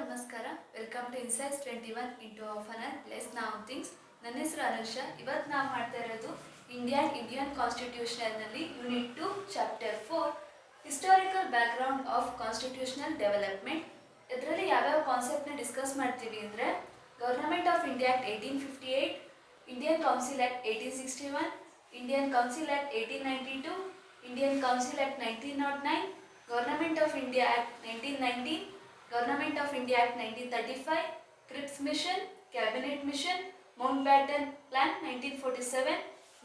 ನಮಸ್ಕಾರ. Welcome to insights 21 into of an less ನಾವು things. ನನ್ನ ಹೆಸರು ಅನುಷಾ. ಇವತ್ತು ನಾವು ಮಾಡ್ತಾ ಇರೋದು ಇಂಡಿಯನ್ ಕಾನ್ಸ್ಟಿಟ್ಯೂಷನಲ್ಲಿ unit 2 chapter 4 historical background of constitutional development. ಇದರಲ್ಲಿ ಯಾವ್ಯಾವ ಕಾನ್ಸೆಪ್ಟ್ನ ಡಿಸ್ಕಸ್ ಮಾಡ್ತೀವಿ ಅಂದರೆ government of India act 1858, Indian council act 1861, Indian council act 1892, Indian council act 1909, government of India act 1919, Government of India Act 1935, Cripps Mission, Cabinet Mission, Mountbatten Plan 1947,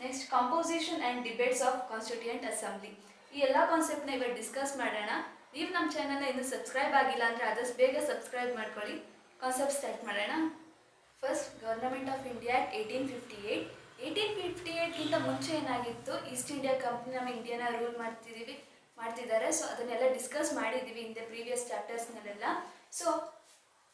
next Composition and Debates of Constituent Assembly. ಈ ಎಲ್ಲ ಕಾನ್ಸೆಪ್ಟ್ನ ಇವತ್ತು discuss ಮಾಡೋಣ. ನೀವು ನಮ್ಮ ಚಾನಲ್ನ ಇನ್ನೂ subscribe ಆಗಿಲ್ಲ ಅಂದರೆ ಆದಷ್ಟು ಬೇಗ ಸಬ್ಸ್ಕ್ರೈಬ್ ಮಾಡ್ಕೊಳ್ಳಿ. ಕಾನ್ಸೆಪ್ಟ್ ಸ್ಟಾರ್ಟ್ ಮಾಡೋಣ. First government of India act 1858. 1858ಗಿಂತ ಮುಂಚೆ ಏನಾಗಿತ್ತು, ಈಸ್ಟ್ ಇಂಡಿಯಾ ಕಂಪ್ನಿ ನಮ್ಮ ಇಂಡಿಯಾನ ರೂಲ್ ಮಾಡ್ತಿದ್ದಾರೆ. ಸೊ ಅದನ್ನೆಲ್ಲ ಡಿಸ್ಕಸ್ ಮಾಡಿದ್ದೀವಿ ಇನ್ ದ ಪ್ರೀವಿಯಸ್ ಚಾಪ್ಟರ್ಸ್ನಲ್ಲೆಲ್ಲ. So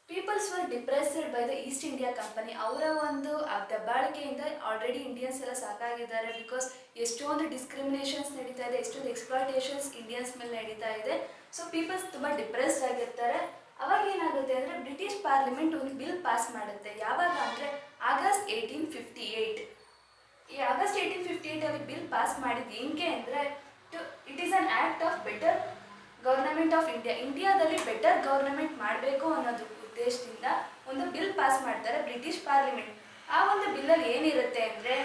peoples were depressed by the East India Company. ಅವರ ಒಂದು ದಬ್ಬಾಳಿಕೆಯಿಂದ ಆಲ್ರೆಡಿ ಇಂಡಿಯನ್ಸ್ ಎಲ್ಲ ಸಾಕಾಗಿದ್ದಾರೆ. ಬಿಕಾಸ್ ಎಷ್ಟೊಂದು ಡಿಸ್ಕ್ರಿಮಿನೇಷನ್ಸ್ ನಡೀತಾ ಇದೆ, ಎಷ್ಟೊಂದು ಎಕ್ಸ್ಪ್ಲಾಯ್ಟೇಷನ್ಸ್ ಇಂಡಿಯನ್ಸ್ ಮೇಲೆ ನಡೀತಾ ಇದೆ. ಸೊ ಪೀಪಲ್ಸ್ ತುಂಬ ಡಿಪ್ರೆಸ್ಡ್ ಆಗಿರ್ತಾರೆ. ಅವಾಗ ಏನಾಗುತ್ತೆ ಅಂದರೆ ಬ್ರಿಟಿಷ್ ಪಾರ್ಲಿಮೆಂಟ್ ಒಂದು ಬಿಲ್ ಪಾಸ್ ಮಾಡುತ್ತೆ. ಯಾವಾಗ ಅಂದರೆ ಆಗಸ್ಟ್ 1858. ಈ ಆಗಸ್ಟ್ 1858 ಬಿಲ್ ಪಾಸ್ ಮಾಡಿದ್ದು ಹೆಂಗೆ ಅಂದರೆ it is an act of better government of India. ಇಂಡಿಯಾದಲ್ಲಿ ಬೆಟರ್ ಗವರ್ನಮೆಂಟ್ ಮಾಡಬೇಕು ಅನ್ನೋದು ಉದ್ದೇಶದಿಂದ ಒಂದು ಬಿಲ್ ಪಾಸ್ ಮಾಡ್ತಾರೆ ಬ್ರಿಟಿಷ್ ಪಾರ್ಲಿಮೆಂಟ್. ಆ ಒಂದು ಬಿಲ್ಲಲ್ಲಿ ಏನಿರುತ್ತೆ ಅಂದರೆ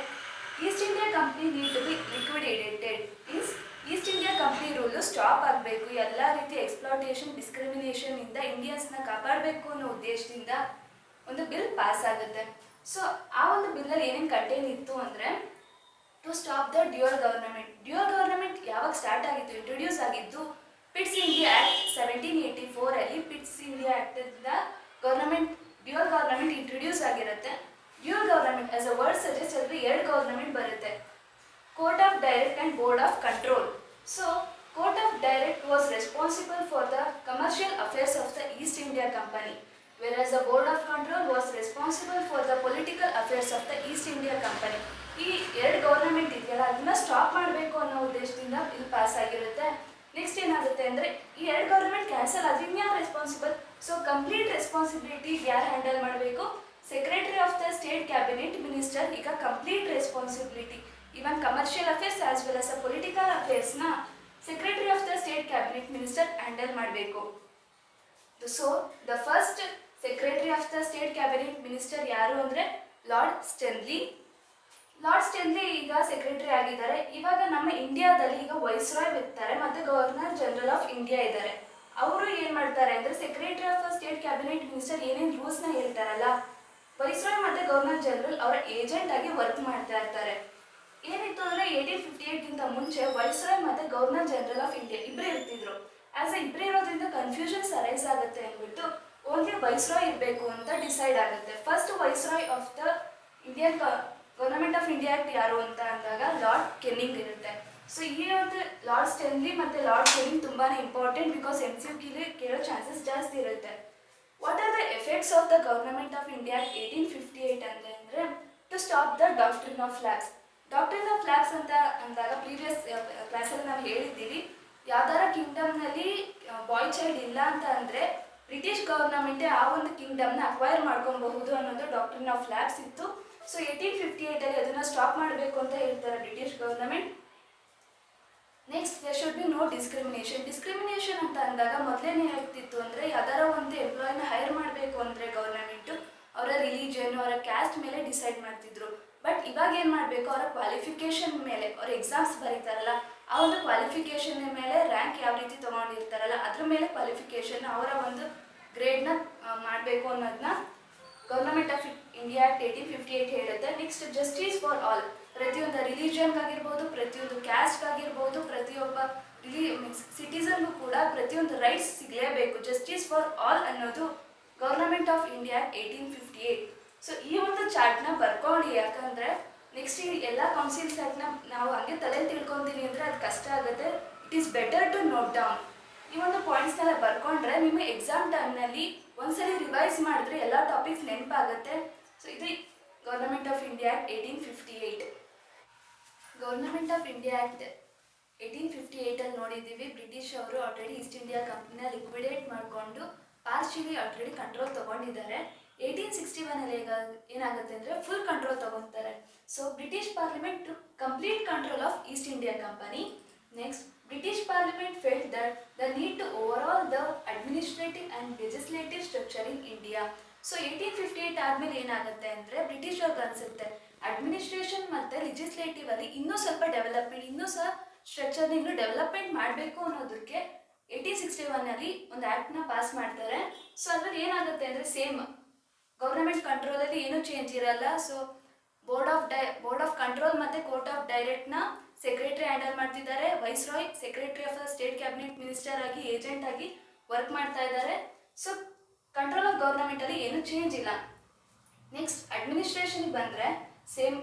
East India Company need to be liquidated. Means East India Company rule stop ಆಗಬೇಕು, ಎಲ್ಲ ರೀತಿಯ ಎಕ್ಸ್ಪ್ಲಾಟೇಷನ್ ಡಿಸ್ಕ್ರಿಮಿನೇಷನಿಂದ ಇಂಡಿಯನ್ಸ್ನ ಕಾಪಾಡಬೇಕು ಅನ್ನೋ ಉದ್ದೇಶದಿಂದ ಒಂದು ಬಿಲ್ ಪಾಸ್ ಆಗುತ್ತೆ. ಸೊ ಆ ಒಂದು ಬಿಲ್ಲಲ್ಲಿ ಏನೇನು ಕಂಟೇನ್ ಇತ್ತು ಅಂದರೆ to stop the dual government. Dual government ಯಾವಾಗ ಸ್ಟಾರ್ಟ್ ಆಗಿತ್ತು, ಇಂಟ್ರೊಡ್ಯೂಸ್ ಆಗಿದ್ದು Pitts India act 1784 Pitts India ಆ್ಯಕ್ಟಿಂದ ಡ್ಯುಯಲ್ ಗವರ್ನಮೆಂಟ್ ಇಂಟ್ರೊಡ್ಯೂಸ್ ಆಗಿರುತ್ತೆ. Dual government as a word suggest ಆದರೆ ಎರಡು ಗವರ್ನಮೆಂಟ್ ಬರುತ್ತೆ, court of direct and board of control. So court of direct was responsible for the commercial affairs of the East India Company, whereas the board of control was responsible for the political affairs of the east india company. ಈ ಎರಡು government ಇದೆಯಲ್ಲ ಅದನ್ನ stop ಮಾಡಬೇಕು ಅನ್ನೋ ಉದ್ದೇಶದಿಂದ bill pass ಆಗಿರುತ್ತೆ. Next ಏನಾಗುತ್ತೆ ಅಂದರೆ ಈ ಎರಡು ಗವರ್ನಮೆಂಟ್ ಕ್ಯಾನ್ಸಲ್ ಆದರೆ ಇನ್ಯಾರು ರೆಸ್ಪಾನ್ಸಿಬಲ್? ಸೊ ಕಂಪ್ಲೀಟ್ ರೆಸ್ಪಾನ್ಸಿಬಿಲಿಟಿ ಯಾರು ಹ್ಯಾಂಡಲ್ ಮಾಡಬೇಕು? Secretary of the state cabinet minister. ಈಗ complete responsibility even commercial affairs as well as a political ಅಫೇರ್ಸ್ನ secretary of the state cabinet minister handle ಮಾಡಬೇಕು. So the first secretary of the state cabinet minister ಯಾರು ಅಂದರೆ lord ಸ್ಟೆನ್ಲಿ. Lord ಸ್ಟೆನ್ಲಿ ಈಗ secretary ಆಗಿದ್ದಾರೆ. ಇವಾಗ ನಮ್ಮ ಇಂಡಿಯಾದಲ್ಲಿ ಈಗ ವೈಸ್ರಾಯ್ ಇರ್ತಾರೆ ಮತ್ತು ಗವರ್ನರ್ ಜನರಲ್ ಆಫ್ ಇಂಡಿಯಾ ಇದ್ದಾರೆ. ಅವರು ಏನು ಮಾಡ್ತಾರೆ ಅಂದರೆ secretary of the state cabinet minister ಏನೇನು ರೂಲ್ಸ್ನ ಹೇಳ್ತಾರಲ್ಲ, ವೈಸ್ರಾಯ್ ಮತ್ತು ಗವರ್ನರ್ ಜನರಲ್ ಅವರ ಏಜೆಂಟ್ ಆಗಿ ವರ್ಕ್ ಮಾಡ್ತಾ ಇರ್ತಾರೆ. ಏನಿತ್ತು ಅಂದರೆ 1858ಗಿಂತ ಮುಂಚೆ ವೈಸ್ರಾಯ್ ಮತ್ತು ಗವರ್ನರ್ ಜನರಲ್ ಆಫ್ ಇಂಡಿಯಾ ಇಬ್ಬರೇ ಇರ್ತಿದ್ರು. ಆಸ್ ಎ ಇಬ್ಬರೇ ಇರೋದ್ರಿಂದ ಕನ್ಫ್ಯೂಷನ್ಸ್ ಅರೈಸ್ ಆಗುತ್ತೆ ಅಂದ್ಬಿಟ್ಟು ಓನ್ಲಿ ವೈಸ್ರಾಯ್ ಇರಬೇಕು ಅಂತ ಡಿಸೈಡ್ ಆಗುತ್ತೆ. First viceroy of the Indian government of India act ಯಾರು ಅಂತ ಅಂದಾಗ ಲಾರ್ಡ್ ಕೆನ್ನಿಂಗ್ ಇರುತ್ತೆ. ಸೊ ಈ ಒಂದು ಲಾರ್ಡ್ ಸ್ಟೆನ್ಲಿ ಮತ್ತು ಲಾರ್ಡ್ ಕೆನ್ನಿಂಗ್ ತುಂಬಾ ಇಂಪಾರ್ಟೆಂಟ್, ಬಿಕಾಸ್ MCQಲಿ ಕೇಳೋ ಚಾನ್ಸಸ್ ಜಾಸ್ತಿ ಇರುತ್ತೆ. What are the effects of the government of India 1858 ಅಂತಂದರೆ to stop the doctrine of lapse. Doctrine of lapse ಅಂತ ಅಂದಾಗ ಪ್ರೀವಿಯಸ್ ಕ್ಲಾಸಲ್ಲಿ ನಾವು ಹೇಳಿದ್ದೀವಿ, ಯಾವ್ದಾರ ಕಿಂಗ್ಡಮ್ನಲ್ಲಿ ಬಾಯ್ ಚೈಲ್ಡ್ ಇಲ್ಲ ಅಂತ ಅಂದರೆ ಬ್ರಿಟಿಷ್ ಗವರ್ನಮೆಂಟೇ ಆ ಒಂದು ಕಿಂಗ್ಡಮ್ನ ಅಕ್ವೈರ್ ಮಾಡ್ಕೊಬಹುದು ಅನ್ನೋದು ಡಾಕ್ಟ್ರಿನ್ ಆಫ್ ಲ್ಯಾಬ್ಸ್ ಇತ್ತು. ಸೊ 1858 ಅದನ್ನು ಸ್ಟಾಪ್ ಮಾಡಬೇಕು ಅಂತ ಹೇಳ್ತಾರೆ British government. Next there should be no discrimination. Discrimination ಅಂತ ಅಂದಾಗ ಮೊದಲೇನೇ ಆಗ್ತಿತ್ತು ಅಂದರೆ ಯಾವ್ದಾರ ಒಂದು ಎಂಪ್ಲಾಯ್ನ ಹೈರ್ ಮಾಡಬೇಕು ಅಂದರೆ ಗವರ್ನಮೆಂಟು ಅವರ ರಿಲಿಜನ್, ಅವರ ಕ್ಯಾಸ್ಟ್ ಮೇಲೆ ಡಿಸೈಡ್ ಮಾಡ್ತಿದ್ರು. ಬಟ್ ಇವಾಗ ಏನು ಮಾಡಬೇಕು, ಅವರ ಕ್ವಾಲಿಫಿಕೇಷನ್ ಮೇಲೆ, ಅವ್ರ ಎಕ್ಸಾಮ್ಸ್ ಬರೀತಾರಲ್ಲ ಆ ಒಂದು ಕ್ವಾಲಿಫಿಕೇಷನ್ ಮೇಲೆ, ರ್ಯಾಂಕ್ ಯಾವ ರೀತಿ ತೊಗೊಂಡಿರ್ತಾರಲ್ಲ ಅದ್ರ ಮೇಲೆ ಕ್ವಾಲಿಫಿಕೇಷನ್ ಅವರ ಒಂದು ಗ್ರೇಡ್ನ ಮಾಡಬೇಕು ಅನ್ನೋದನ್ನ ಗವರ್ನಮೆಂಟ್ ಆಫ್ ಇಂಡಿಯಾ ಆಕ್ಟ್ 1858 ಹೇಳುತ್ತೆ. Next justice for all. ಪ್ರತಿಯೊಂದು ರಿಲಿಜನ್ಗಾಗಿರ್ಬೋದು, ಪ್ರತಿಯೊಂದು ಕ್ಯಾಸ್ಟ್ಗಾಗಿರ್ಬೋದು, ಪ್ರತಿಯೊಬ್ಬ ಸಿಟಿಸನ್ಗೂ ಕೂಡ ಪ್ರತಿಯೊಂದು ರೈಟ್ಸ್ ಸಿಗಲೇಬೇಕು. ಜಸ್ಟಿಸ್ ಫಾರ್ ಆಲ್ ಅನ್ನೋದು ಗವರ್ನಮೆಂಟ್ ಆಫ್ ಇಂಡಿಯಾ 1858. ಸೊ ಈ ಒಂದು ಚಾರ್ಟ್ನ ಬರ್ಕೊಳ್ಳಿ, ಯಾಕಂದರೆ ನೆಕ್ಸ್ಟ್ ಈ ಎಲ್ಲ ಕೌನ್ಸಿಲ್ಸ್ ಆ್ಯಕ್ಟ್ನ ನಾವು ಹಂಗೆ ತಲೆ ತಿಳ್ಕೊತೀನಿ ಅಂದರೆ ಅದು ಕಷ್ಟ ಆಗುತ್ತೆ. It is better to note down. ಈ ಒಂದು ಪಾಯಿಂಟ್ಸ್ನೆಲ್ಲ ಬರ್ಕೊಂಡ್ರೆ ನಿಮ್ಮ ಎಕ್ಸಾಮ್ ಟೈಮ್ನಲ್ಲಿ ಒಂದ್ಸಲಿ ರಿವೈಸ್ ಮಾಡಿದ್ರೆ ಎಲ್ಲ ಟಾಪಿಕ್ಸ್ ನೆನಪಾಗುತ್ತೆ. ಸೊ ಇದು government of India act 1858. Government of India act 1858 ನೋಡಿದ್ದೀವಿ. ಬ್ರಿಟಿಷ್ ಅವರು ಆಲ್ರೆಡಿ ಈಸ್ಟ್ ಇಂಡಿಯಾ ಕಂಪ್ನಿನ ಲಿಕ್ವಿಡೇಟ್ ಮಾಡಿಕೊಂಡು ಪಾರ್ಶಿಯಲಿ ಆಲ್ರೆಡಿ ಕಂಟ್ರೋಲ್ ತಗೊಂಡಿದ್ದಾರೆ. 1861 ಏನಾಗುತ್ತೆ ಅಂದರೆ ಫುಲ್ ಕಂಟ್ರೋಲ್ ತಗೊತಾರೆ. So British parliament complete control of East India Company. Next, British parliament felt that the need to overhaul the administrative and legislative structure in India. So 1858 ಆದಮೇಲೆ ಏನಾಗುತ್ತೆ ಅಂದರೆ British ಅವ್ರಿಗೆ ಅನಿಸುತ್ತೆ administration ಮತ್ತು ಲೆಜಿಸ್ಲೇಟಿವ್ ಅಲ್ಲಿ ಇನ್ನೂ ಸ್ವಲ್ಪ ಡೆವಲಪ್ಮೆಂಟ್, ಇನ್ನೂ ಸಹ ಸ್ಟ್ರಕ್ಚರ್ನ ಇನ್ನೂ ಡೆವಲಪ್ಮೆಂಟ್ ಮಾಡಬೇಕು ಅನ್ನೋದಕ್ಕೆ 1861 ಒಂದು ಆ್ಯಕ್ಟ್ನ ಪಾಸ್ ಮಾಡ್ತಾರೆ. ಸೊ ಅದ್ರಲ್ಲಿ ಏನಾಗುತ್ತೆ ಅಂದರೆ ಸೇಮ್ ಗೌರ್ಮೆಂಟ್ ಕಂಟ್ರೋಲಲ್ಲಿ ಏನೂ ಚೇಂಜ್ ಇರಲ್ಲ. ಸೊ ಬೋರ್ಡ್ ಆಫ್ ಕಂಟ್ರೋಲ್ ಮತ್ತು ಕೋರ್ಟ್ ಆಫ್ ಡೈರೆಕ್ಟ್ನ ಸೆಕ್ರೆಟರಿ ಹ್ಯಾಂಡಲ್ ಮಾಡ್ತಿದ್ದಾರೆ. Viceroy secretary of the state cabinet minister ಆಗಿ ಏಜೆಂಟ್ ಆಗಿ ವರ್ಕ್ ಮಾಡ್ತಾ ಇದ್ದಾರೆ. ಸೊ ಕಂಟ್ರೋಲ್ ಆಫ್ ಗೌರ್ಮೆಂಟಲ್ಲಿ ಏನೂ ಚೇಂಜ್ ಇಲ್ಲ. ನೆಕ್ಸ್ಟ್, ಅಡ್ಮಿನಿಸ್ಟ್ರೇಷನ್ಗೆ ಬಂದರೆ same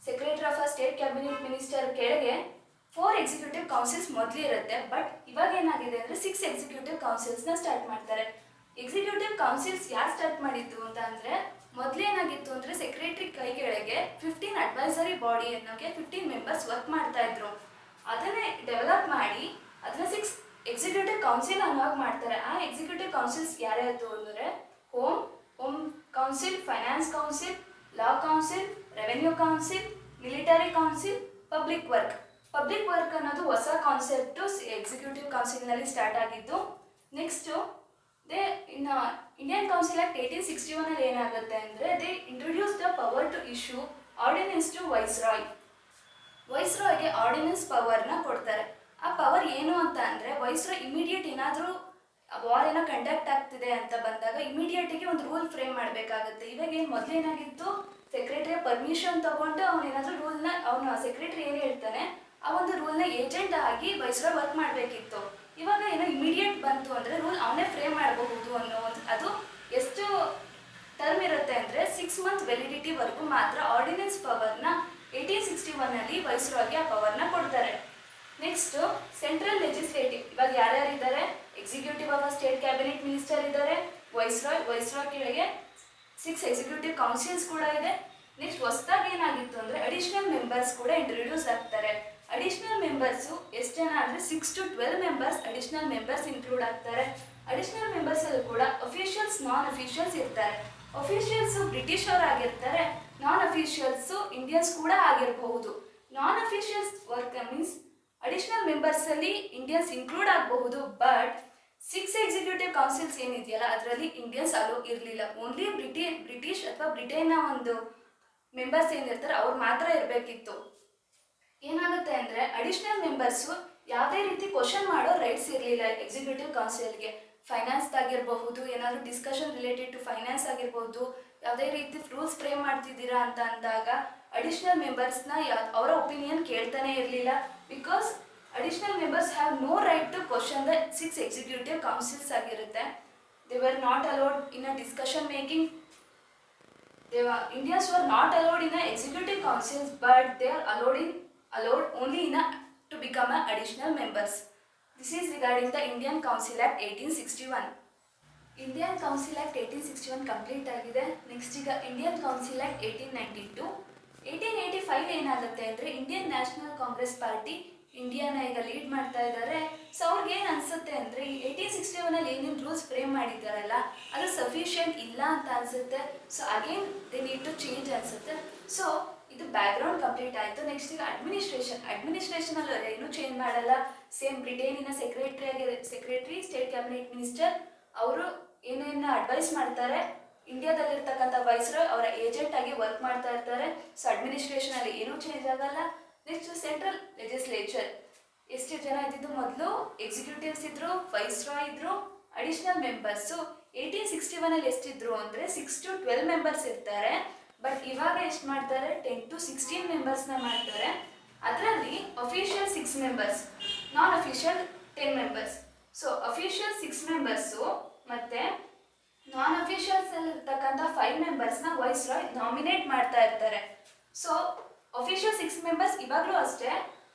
secretary of the state cabinet minister ಕೆಳಗೆ 4 ಎಕ್ಸಿಕ್ಯೂಟಿವ್ ಕೌನ್ಸಿಲ್ಸ್ ಮೊದಲು ಇರುತ್ತೆ. ಬಟ್ ಇವಾಗ ಏನಾಗಿದೆ ಅಂದರೆ 6 ಎಕ್ಸಿಕ್ಯೂಟಿವ್ ಕೌನ್ಸಿಲ್ಸ್ನ ಸ್ಟಾರ್ಟ್ ಮಾಡ್ತಾರೆ. ಎಕ್ಸಿಕ್ಯೂಟಿವ್ ಕೌನ್ಸಿಲ್ಸ್ ಯಾರು ಸ್ಟಾರ್ಟ್ ಮಾಡಿದ್ದು ಅಂತ ಅಂದರೆ ಮೊದಲೇನಾಗಿತ್ತು ಅಂದರೆ ಸೆಕ್ರೆಟರಿ ಕೈ ಕೆಳಗೆ 15 ಅಡ್ವೈಸರಿ ಬಾಡಿ ಅನ್ನೋಕ್ಕೆ 15 ಮೆಂಬರ್ಸ್ ವರ್ಕ್ ಮಾಡ್ತಾ ಇದ್ರು. ಅದನ್ನೇ ಡೆವಲಪ್ ಮಾಡಿ ಅದನ್ನ 6 ಎಕ್ಸಿಕ್ಯೂಟಿವ್ ಕೌನ್ಸಿಲ್ ಅನ್ನೋವಾಗ ಮಾಡ್ತಾರೆ. ಆ ಎಕ್ಸಿಕ್ಯೂಟಿವ್ ಕೌನ್ಸಿಲ್ಸ್ ಯಾರ್ಯಾರು ಅಂದರೆ home council, finance council, law council, revenue council, military council, public work ಅನ್ನೋದು ಹೊಸ ಕಾನ್ಸೆಪ್ಟು ಎಕ್ಸಿಕ್ಯೂಟಿವ್ ಕೌನ್ಸಿಲ್ನಲ್ಲಿ ಸ್ಟಾರ್ಟ್ ಆಗಿದ್ದು. ನೆಕ್ಸ್ಟು ಇಂಡಿಯನ್ ಕೌನ್ಸಿಲ್ ಆಕ್ಟ್ 1861 ಏನಾಗುತ್ತೆ ಅಂದರೆ they introduce the power to issue ordinance to ವೈಸ್ರಾಯ್ಗೆ ಆರ್ಡಿನೆನ್ಸ್ ಪವರ್ನ ಕೊಡ್ತಾರೆ. ಆ ಪವರ್ ಏನು ಅಂತ ಅಂದರೆ ವೈಸ್ರಾಯ್ ಇಮಿಡಿಯೇಟ್ ಏನಾದರೂ ವಾರ್ ಏನೋ ಕಂಡಕ್ಟ್ ಆಗ್ತಿದೆ ಅಂತ ಬಂದಾಗ ಇಮಿಡಿಯೇಟಿಗೆ ಒಂದು ರೂಲ್ ಫ್ರೇಮ್ ಮಾಡಬೇಕಾಗುತ್ತೆ. ಇವಾಗ ಏನು ಮೊದಲೇನಾಗಿತ್ತು, ಸೆಕ್ರೆಟರಿಯ ಪರ್ಮಿಷನ್ ತಗೊಂಡು ಅವನೇನಾದರೂ ಅವನ ಸೆಕ್ರೆಟರಿ ಏನು ಹೇಳ್ತಾನೆ ಆ ಒಂದು ರೂಲ್ನ ಏಜೆಂಟ್ ಆಗಿ ವೈಸ್ರಾಯ್ ವರ್ಕ್ ಮಾಡಬೇಕಿತ್ತು. ಇವಾಗ ಏನೋ ಇಮಿಡಿಯೇಟ್ ಬಂತು ಅಂದರೆ ರೂಲ್ ಅವನೇ ಫ್ರೇಮ್ ಮಾಡಬಹುದು ಅನ್ನೋ ಅದು ಎಷ್ಟು ಟರ್ಮ್ ಇರುತ್ತೆ ಅಂದರೆ 6 ಮಂತ್ ವ್ಯಾಲಿಡಿಟಿವರೆಗೂ ಮಾತ್ರ ಆರ್ಡಿನೆನ್ಸ್ ಪವರ್ನ 1861 ವೈಸ್ರಾಯ್ಗೆ ಆ ಪವರ್ನ ಕೊಡ್ತಾರೆ. ನೆಕ್ಸ್ಟು ಸೆಂಟ್ರಲ್ ಲೆಜಿಸ್ಲೇಟಿವ್, ಇವಾಗ ಯಾರ್ಯಾರಿದ್ದಾರೆ, executive of state cabinet minister ಇದ್ದಾರೆ, ವೈಸ್ರಾಯ್ ಕೆಳಗೆ 6 ಎಕ್ಸಿಕ್ಯೂಟಿವ್ ಕೌನ್ಸಿಲ್ಸ್ ಕೂಡ ಇದೆ. ನೆಕ್ಸ್ಟ್ ಹೊಸದಾಗಿ ಏನಾಗಿತ್ತು ಅಂದರೆ ಅಡಿಷನಲ್ ಮೆಂಬರ್ಸ್ ಕೂಡ ಇಂಟ್ರೊಡ್ಯೂಸ್ ಆಗ್ತಾರೆ. ಅಡಿಷನಲ್ ಮೆಂಬರ್ಸು ಎಷ್ಟು ಜನ ಅಂದರೆ 6 to 12 members additional members include ಆಗ್ತಾರೆ. ಅಡಿಷನಲ್ ಮೆಂಬರ್ಸಲ್ಲೂ ಕೂಡ ಅಫಿಷಿಯಲ್ಸ್, ನಾನ್ ಅಫಿಷಿಯಲ್ಸ್ ಇರ್ತಾರೆ. ಅಫಿಷಿಯಲ್ಸು ಬ್ರಿಟಿಷ್ ಅವರಾಗಿರ್ತಾರೆ, ನಾನ್ ಅಫಿಷಿಯಲ್ಸು ಇಂಡಿಯನ್ಸ್ ಕೂಡ ಆಗಿರಬಹುದು. Non officials work means additional ಮೆಂಬರ್ಸಲ್ಲಿ ಇಂಡಿಯನ್ಸ್ ಇನ್ಕ್ಲೂಡ್ ಆಗಬಹುದು. ಬಟ್ 6 ಎಕ್ಸಿಕ್ಯೂಟಿವ್ ಕೌನ್ಸಿಲ್ಸ್ ಏನಿದೆಯಲ್ಲ ಅದರಲ್ಲಿ ಇಂಡಿಯನ್ಸ್ ಅಲೋ ಇರಲಿಲ್ಲ. ಓನ್ಲಿ ಬ್ರಿಟಿಷ್ ಅಥವಾ ಬ್ರಿಟನ್ನ ಒಂದು ಮೆಂಬರ್ಸ್ ಏನಿರ್ತಾರೆ ಅವ್ರು ಮಾತ್ರ ಇರಬೇಕಿತ್ತು. ಏನಾಗುತ್ತೆ ಅಂದರೆ ಅಡಿಷನಲ್ ಮೆಂಬರ್ಸು ಯಾವುದೇ ರೀತಿ ಕ್ವಶನ್ ಮಾಡೋ ರೈಟ್ಸ್ ಇರಲಿಲ್ಲ ಎಕ್ಸಿಕ್ಯೂಟಿವ್ ಕೌನ್ಸಿಲ್ಗೆ. ಫೈನಾನ್ಸ್ದಾಗಿರಬಹುದು, ಏನಾದರೂ ಡಿಸ್ಕಷನ್ ರಿಲೇಟೆಡ್ ಟು ಫೈನಾನ್ಸ್ ಆಗಿರ್ಬೋದು, ಯಾವುದೇ ರೀತಿ ರೂಲ್ಸ್ ಫ್ರೇಮ್ ಮಾಡ್ತಿದ್ದೀರಾ ಅಂತ ಅಂದಾಗ ಅಡಿಷನಲ್ ಮೆಂಬರ್ಸ್ನ ಅವರ ಒಪಿನಿಯನ್ ಕೇಳ್ತಾನೆ ಇರಲಿಲ್ಲ. Because additional members have no right to question the 6 executive councils ಆಗಿರುತ್ತೆ. They were not allowed in a discussion making. Indians were not allowed in the executive councils, but they are allowed only to become additional members. This is regarding the Indian Council Act 1861. Indian Council Act 1861 complete ಆಗಿದೆ. Next ಈಗ Indian council act 1892. 1885 ಏನಾಗುತ್ತೆ ಅಂದರೆ Indian national Congress party ಇಂಡಿಯಾನ ಈಗ lead ಮಾಡ್ತಾ ಇದ್ದಾರೆ. So ಅವ್ರಿಗೆ ಏನು ಅನಿಸುತ್ತೆ ಅಂದರೆ 1861 ಏನೇನು ರೂಲ್ಸ್ ಫ್ರೇಮ್ ಮಾಡಿದ್ದಾರಲ್ಲ ಅದು ಸಫಿಷಿಯೆಂಟ್ ಇಲ್ಲ ಅಂತ ಅನಿಸುತ್ತೆ. So again they need to change ಅನಿಸುತ್ತೆ. ಸೊ ಇದು ಬ್ಯಾಕ್ಗ್ರೌಂಡ್ ಕಂಪ್ಲೀಟ್ ಆಯಿತು. ನೆಕ್ಸ್ಟ್ ಈಗ ಅಡ್ಮಿನಿಸ್ಟ್ರೇಷನಲ್ಲಿ ಏನೂ ಚೇಂಜ್ ಮಾಡಲ್ಲ. ಸೇಮ್ ಬ್ರಿಟೇನಿನ ಸೆಕ್ರೆಟರಿ ಸ್ಟೇಟ್ ಕ್ಯಾಬಿನೆಟ್ ಮಿನಿಸ್ಟರ್ ಅವರು ಏನೇನು ಅಡ್ವೈಸ್ ಮಾಡ್ತಾರೆ, ಇಂಡಿಯಾದಲ್ಲಿರ್ತಕ್ಕಂಥ ವೈಸ್ರಾಯ್ ಅವರ ಏಜೆಂಟ್ ಆಗಿ ವರ್ಕ್ ಮಾಡ್ತಾ ಇರ್ತಾರೆ. ಸೊ ಅಡ್ಮಿನಿಸ್ಟ್ರೇಷನಲ್ಲಿ ಏನೂ ಚೇಂಜ್ ಆಗಲ್ಲ. ನೆಕ್ಸ್ಟ್ ಸೆಂಟ್ರಲ್ ಲೆಜಿಸ್ಲೇಚರ್ ಎಷ್ಟು ಜನ ಇದ್ದಿದ್ದು, ಮೊದಲು ಎಕ್ಸಿಕ್ಯೂಟಿವ್ಸ್ ಇದ್ರು, ವೈಸ್ರಾಯ್ ಇದ್ರು, ಅಡಿಷನಲ್ ಮೆಂಬರ್ಸು 1861 ಎಷ್ಟಿದ್ರು ಅಂದರೆ 6 to 12 ಮೆಂಬರ್ಸ್ ಇರ್ತಾರೆ. ಬಟ್ ಇವಾಗ ಎಷ್ಟು ಮಾಡ್ತಾರೆ, 10 to 16 ಮೆಂಬರ್ಸ್ನ ಮಾಡ್ತಾರೆ. ಅದರಲ್ಲಿ ಅಫಿಷಿಯಲ್ 6 ಮೆಂಬರ್ಸ್, ನಾನ್ official 10 members. So official 6 members ಮತ್ತು ನಾನ್ ಅಫಿಷಿಯಲ್ಸ್ ಇರ್ತಕ್ಕಂಥ 5 ಮೆಂಬರ್ಸ್ನ ವೈಸ್ರಾಯ್ ನಾಮಿನೇಟ್ ಮಾಡ್ತಾ ಇರ್ತಾರೆ. ಸೊ ಅಫಿಷಿಯಲ್ 6 ಮೆಂಬರ್ಸ್ ಇವಾಗಲೂ ಅಷ್ಟೇ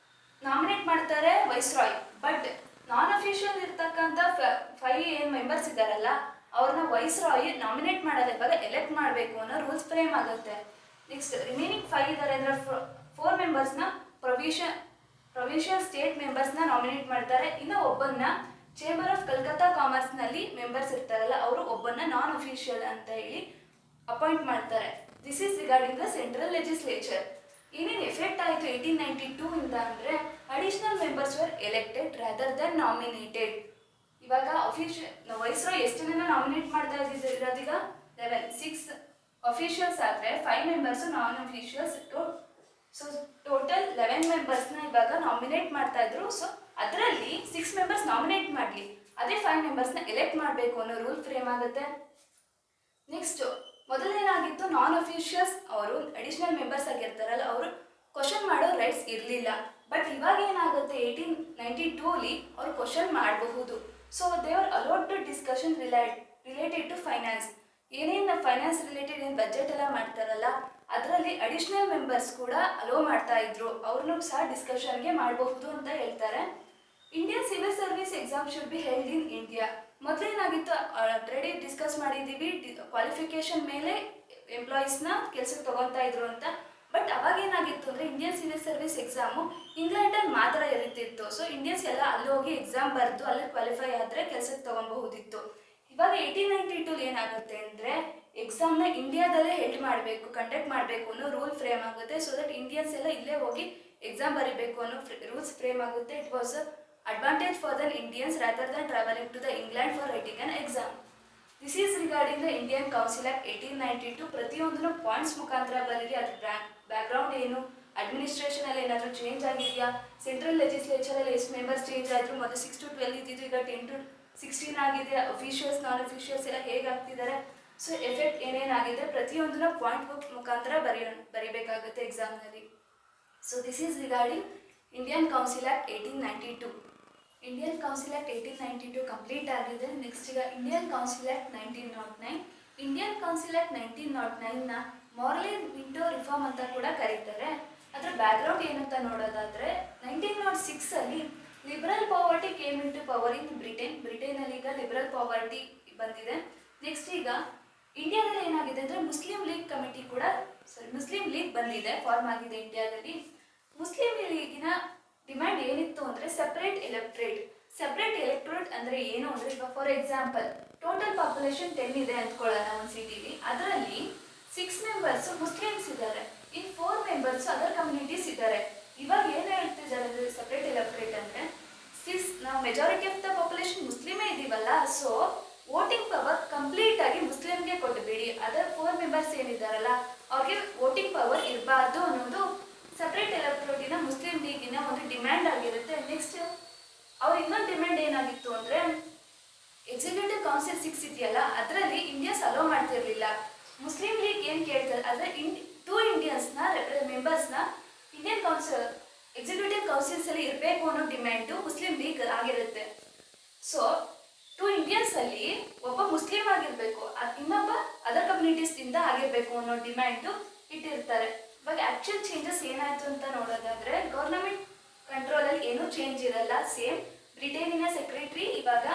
ನಾಮಿನೇಟ್ ಮಾಡ್ತಾರೆ ವೈಸ್ರಾಯ್. ಬಟ್ ನಾನ್ ಅಫಿಷಿಯಲ್ ಇರ್ತಕ್ಕಂಥ 5 ಏನು ಮೆಂಬರ್ಸ್ ಇದ್ದಾರಲ್ಲ ಅವ್ರನ್ನ ವೈಸ್ರಾಯ್ ನಾಮಿನೇಟ್ ಮಾಡಲ್ಲ, ಇವಾಗ ಎಲೆಕ್ಟ್ ಮಾಡಬೇಕು ಅನ್ನೋ ರೂಲ್ಸ್ ಫ್ರೇಮ್ ಆಗುತ್ತೆ. ನೆಕ್ಸ್ಟ್ ರಿಮೈನಿಂಗ್ 5 ಇದ್ದಾರೆ ಅಂದರೆ 4 ಮೆಂಬರ್ಸ್ನ ಪ್ರೊವಿನ್ಷಿಯಲ್ ಸ್ಟೇಟ್ ಮೆಂಬರ್ಸ್ನ ನಾಮಿನೇಟ್ ಮಾಡ್ತಾರೆ. ಇನ್ನು ಒಬ್ಬನ್ನ ಚೇಂಬರ್ ಆಫ್ ಕಲ್ಕತ್ತಾ ಕಾಮರ್ಸ್ನಲ್ಲಿ ಮೆಂಬರ್ಸ್ ಇರ್ತಾರಲ್ಲ ಅವರು ಒಬ್ಬನ ನಾನ್ ಅಫಿಷಿಯಲ್ ಅಂತ ಹೇಳಿ ಅಪಾಯಿಂಟ್ ಮಾಡ್ತಾರೆ. This is regarding the central legislature. ಏನೇನು ಎಫೆಕ್ಟ್ ಆಯಿತು 1892 ಇಂದ ಅಂದರೆ additional members were elected rather than nominated. ಇವಾಗ ವೈಸ್ರಾಯ್ ಎಷ್ಟು ಜನ ನಾಮಿನೇಟ್ ಮಾಡ್ತಾ ಇರೋದೀಗ 6 ಅಫಿಷಿಯಲ್ಸ್ ಆದರೆ 5 ಮೆಂಬರ್ಸ್ ನಾನ್ ಅಫಿಷಿಯಲ್ಸ್. ಸೊ ಟೋಟಲ್ 11 ಮೆಂಬರ್ಸ್ನ ಇವಾಗ ನಾಮಿನೇಟ್ ಮಾಡ್ತಾ ಇದ್ರು. ಸೊ ಅದರಲ್ಲಿ 6 ಮೆಂಬರ್ಸ್ ನಾಮಿನೇಟ್ ಮಾಡಲಿ, ಅದೇ 5 ಮೆಂಬರ್ಸ್ನ ಎಲೆಕ್ಟ್ ಮಾಡಬೇಕು ಅನ್ನೋ ರೂಲ್ ಫ್ರೇಮ್ ಆಗುತ್ತೆ. ನೆಕ್ಸ್ಟ್ ಮೊದಲೇನಾಗಿತ್ತು, ನಾನ್ ಅಫಿಷಿಯಲ್ಸ್ ಅವರು ಅಡಿಷನಲ್ ಮೆಂಬರ್ಸ್ ಆಗಿರ್ತಾರಲ್ಲ ಅವರು ಕ್ವಶನ್ ಮಾಡೋ ರೈಟ್ಸ್ ಇರಲಿಲ್ಲ. ಬಟ್ ಇವಾಗ ಏನಾಗುತ್ತೆ 1892 ಅವ್ರು ಕ್ವಶನ್ ಮಾಡಬಹುದು. So they are allowed to discussion related to finance. ಏನೇನು ಫೈನಾನ್ಸ್ ರಿಲೇಟೆಡ್ ಏನು ಬಜೆಟ್ ಎಲ್ಲ ಮಾಡ್ತಾರಲ್ಲ ಅದರಲ್ಲಿ ಅಡಿಷನಲ್ ಮೆಂಬರ್ಸ್ ಕೂಡ ಅಲೋ ಮಾಡ್ತಾ ಇದ್ರು, ಅವ್ರನ್ನೂ ಸಹ ಡಿಸ್ಕಷನ್ಗೆ ಮಾಡಬಹುದು ಅಂತ ಹೇಳ್ತಾರೆ. Indian civil service exam should be held in India. ಮೊದಲೇನಾಗಿತ್ತು ಆಲ್ರೆಡಿ ಡಿಸ್ಕಸ್ ಮಾಡಿದ್ದೀವಿ, ಕ್ವಾಲಿಫಿಕೇಶನ್ ಮೇಲೆ ಎಂಪ್ಲಾಯೀಸ್ನ ಕೆಲಸಕ್ಕೆ ತಗೊತಾ ಇದ್ರು ಅಂತ. ಬಟ್ ಅವಾಗ ಏನಾಗಿತ್ತು ಅಂದರೆ ಇಂಡಿಯನ್ ಸಿವಿಲ್ ಸರ್ವಿಸ್ ಎಕ್ಸಾಮು ಇಂಗ್ಲೆಂಡಲ್ಲಿ ಮಾತ್ರ ಇರುತ್ತಿತ್ತು. ಸೊ ಇಂಡಿಯನ್ಸ್ ಎಲ್ಲ ಅಲ್ಲಿ ಹೋಗಿ ಎಕ್ಸಾಮ್ ಬರೆದು ಅಲ್ಲಿ ಕ್ವಾಲಿಫೈ ಆದರೆ ಕೆಲಸಕ್ಕೆ ತಗೊಬಹುದಿತ್ತು. ಇವಾಗ 1892 ಏನಾಗುತ್ತೆ ಅಂದರೆ ಎಕ್ಸಾಮ್ನ ಇಂಡಿಯಾದಲ್ಲೇ ಕಂಡಕ್ಟ್ ಮಾಡಬೇಕು ಅನ್ನೋ ರೂಲ್ ಫ್ರೇಮ್ ಆಗುತ್ತೆ. ಸೊ ದಟ್ ಇಂಡಿಯನ್ಸ್ ಎಲ್ಲ ಇಲ್ಲೇ ಹೋಗಿ ಎಕ್ಸಾಮ್ ಬರೀಬೇಕು ಅನ್ನೋ ರೂಲ್ಸ್ ಫ್ರೇಮ್ ಆಗುತ್ತೆ. It was advantage for the Indians rather than travelling to the England for writing an exam. This is regarding the Indian council act 1892. ಪ್ರತಿಯೊಂದನ್ನು points ಮುಖಾಂತರ ಬರೀರಿ. ಅದ್ರ ಬ್ಯಾಕ್ಗ್ರೌಂಡ್ ಏನು, ಅಡ್ಮಿನಿಸ್ಟ್ರೇಷನಲ್ಲಿ ಏನಾದರೂ ಚೇಂಜ್ ಆಗಿದೆಯಾ, ಸೆಂಟ್ರಲ್ ಲೆಜಿಸ್ಲೇಚರಲ್ಲಿ ಎಷ್ಟು ಮೆಂಬರ್ಸ್ ಚೇಂಜ್ ಆಯಿತು, ಮೊದಲು 6 to 12 ಇದ್ದಿದ್ದು ಈಗ 10 to 16 ಆಗಿದೆ, ಅಫಿಷಿಯಲ್ಸ್ ನಾನ್ ಅಫಿಷಿಯಲ್ಸ್ ಎಲ್ಲ ಹೇಗಾಗ್ತಿದ್ದಾರೆ, ಸೊ ಎಫೆಕ್ಟ್ ಏನೇನಾಗಿದೆ ಪ್ರತಿಯೊಂದನ್ನು ಪಾಯಿಂಟ್ ಬುಕ್ ಮುಖಾಂತರ ಬರೀಬೇಕಾಗುತ್ತೆ ಎಕ್ಸಾಮ್ನಲ್ಲಿ. So this is regarding Indian council act 1892. Indian council act 1892 complete ಆಗಿದೆ. ನೆಕ್ಸ್ಟ್ ಈಗ Indian council act 1909. Indian council act 1909ನ ಮಾರ್ಲೆ ಮಿಂಟೋ ರಿಫಾರ್ಮ್ ಅಂತ ಕೂಡ ಕರೀತಾರೆ. ಅದರ ಬ್ಯಾಕ್ಗ್ರೌಂಡ್ ಏನಂತ ನೋಡೋದಾದರೆ 1906 liberal party came in to power in ಬ್ರಿಟೇನಲ್ಲಿ ಈಗ ಲಿಬರಲ್ ಪಾವರ್ಟಿ ಬಂದಿದೆ. ನೆಕ್ಸ್ಟ್ ಈಗ ಇಂಡಿಯಾದಲ್ಲಿ ಏನಾಗಿದೆ ಅಂದರೆ ಮುಸ್ಲಿಂ ಲೀಗ್ ಬಂದಿದೆ, ಫಾರ್ಮ್ ಆಗಿದೆ ಇಂಡಿಯಾದಲ್ಲಿ. ಮುಸ್ಲಿಂ ಲೀಗಿನ ಡಿಮ್ಯಾಂಡ್ ಏನಿತ್ತು ಅಂದರೆ ಸೆಪರೇಟ್ ಎಲೆಕ್ಟ್ರೇಟ್ ಅಂದರೆ ಏನು ಅಂದರೆ ಈಗ ಫಾರ್ ಎಕ್ಸಾಂಪಲ್ ಟೋಟಲ್ ಪಾಪ್ಯುಲೇಷನ್ 10 ಇದೆ ಅಂದ್ಕೊಳ್ಳೋಣ ಒಂದು ಸಿಟಿಲಿ, ಅದರಲ್ಲಿ 6 ಮೆಂಬರ್ಸ್ ಮುಸ್ಲಿಮ್ಸ್ ಇದ್ದಾರೆ, ಇನ್ನು 4 ಮೆಂಬರ್ಸ್ ಅದರ್ ಕಮ್ಯುನಿಟೀಸ್ ಇದ್ದಾರೆ. ಇವಾಗ ಏನು ಹೇಳ್ತಿದ್ದಾರೆ ಅಂದರೆ ಸೆಪರೇಟ್ ಎಲೆಕ್ಟ್ರೇಟ್ ಅಂದರೆ ನಾವು ಮೆಜಾರಿಟಿ ಆಫ್ ದ ಪಾಪ್ಯುಲೇಷನ್ ಮುಸ್ಲಿಮೇ ಇದ್ದೀವಲ್ಲ, ಸೊ ವೋಟಿಂಗ್ ಪವರ್ ಕಂಪ್ಲೀಟ್ ಆಗಿ ಮುಸ್ಲಿಮ್ಗೆ ಕೊಟ್ಟಬೇಡಿ, ಅದರ್ 4 ಮೆಂಬರ್ಸ್ ಏನಿದ್ದಾರಲ್ಲ ಅವ್ರಿಗೆ ವೋಟಿಂಗ್ ಪವರ್ ಇರಬಾರ್ದು ಅನ್ನೋದು ಸೆಪರೇಟ್ ಎಲೆಕ್ಟ್ರೇಟಿನ ಮುಸ್ಲಿಂ ಲೀಗಿನ ಒಂದು ಡಿಮ್ಯಾಂಡ್ ಆಗಿರುತ್ತೆ. ನೆಕ್ಸ್ಟ್ ಅವ್ರ ಇನ್ನೊಂದು ಡಿಮ್ಯಾಂಡ್ ಏನಾಗಿತ್ತು ಅಂದರೆ ಎಕ್ಸಿಕ್ಯೂಟಿವ್ ಕೌನ್ಸಿಲ್ 6 ಇದೆಯಲ್ಲ ಅದರಲ್ಲಿ ಇಂಡಿಯನ್ಸ್ ಅಲೋ ಮಾಡ್ತಿರ್ಲಿಲ್ಲ. ಮುಸ್ಲಿಂ ಲೀಗ್ ಏನು ಕೇಳ್ತಾರೆ ಅಂದರೆ 2 ಇಂಡಿಯನ್ಸ್ನ ಮೆಂಬರ್ಸ್ನ ಇಂಡಿಯನ್ ಎಕ್ಸಿಕ್ಯೂಟಿವ್ ಕೌನ್ಸಿಲ್ಸಲ್ಲಿ ಇರಬೇಕು ಅನ್ನೋ ಡಿಮ್ಯಾಂಡು ಮುಸ್ಲಿಂ ಲೀಗ್ ಆಗಿರುತ್ತೆ. ಸೊ 2 ಇಂಡಿಯನ್ಸಲ್ಲಿ ಒಬ್ಬ ಮುಸ್ಲಿಂ ಆಗಿರಬೇಕು, ಇನ್ನೊಬ್ಬ ಅದರ್ ಕಮ್ಯುನಿಟೀಸ್ದಿಂದ ಆಗಿರಬೇಕು ಅನ್ನೋ ಡಿಮ್ಯಾಂಡು ಇಟ್ಟಿರ್ತಾರೆ. ಇವಾಗ ಆ್ಯಕ್ಚುಲ್ ಚೇಂಜಸ್ ಏನಾಯಿತು ಅಂತ ನೋಡೋದಾದರೆ ಗೌರ್ನಮೆಂಟ್ ಕಂಟ್ರೋಲಲ್ಲಿ ಏನೂ ಚೇಂಜ್ ಇರಲ್ಲ, ಸೇಮ್. ಬ್ರಿಟೇನಿನ ಸೆಕ್ರೆಟ್ರಿ ಇವಾಗ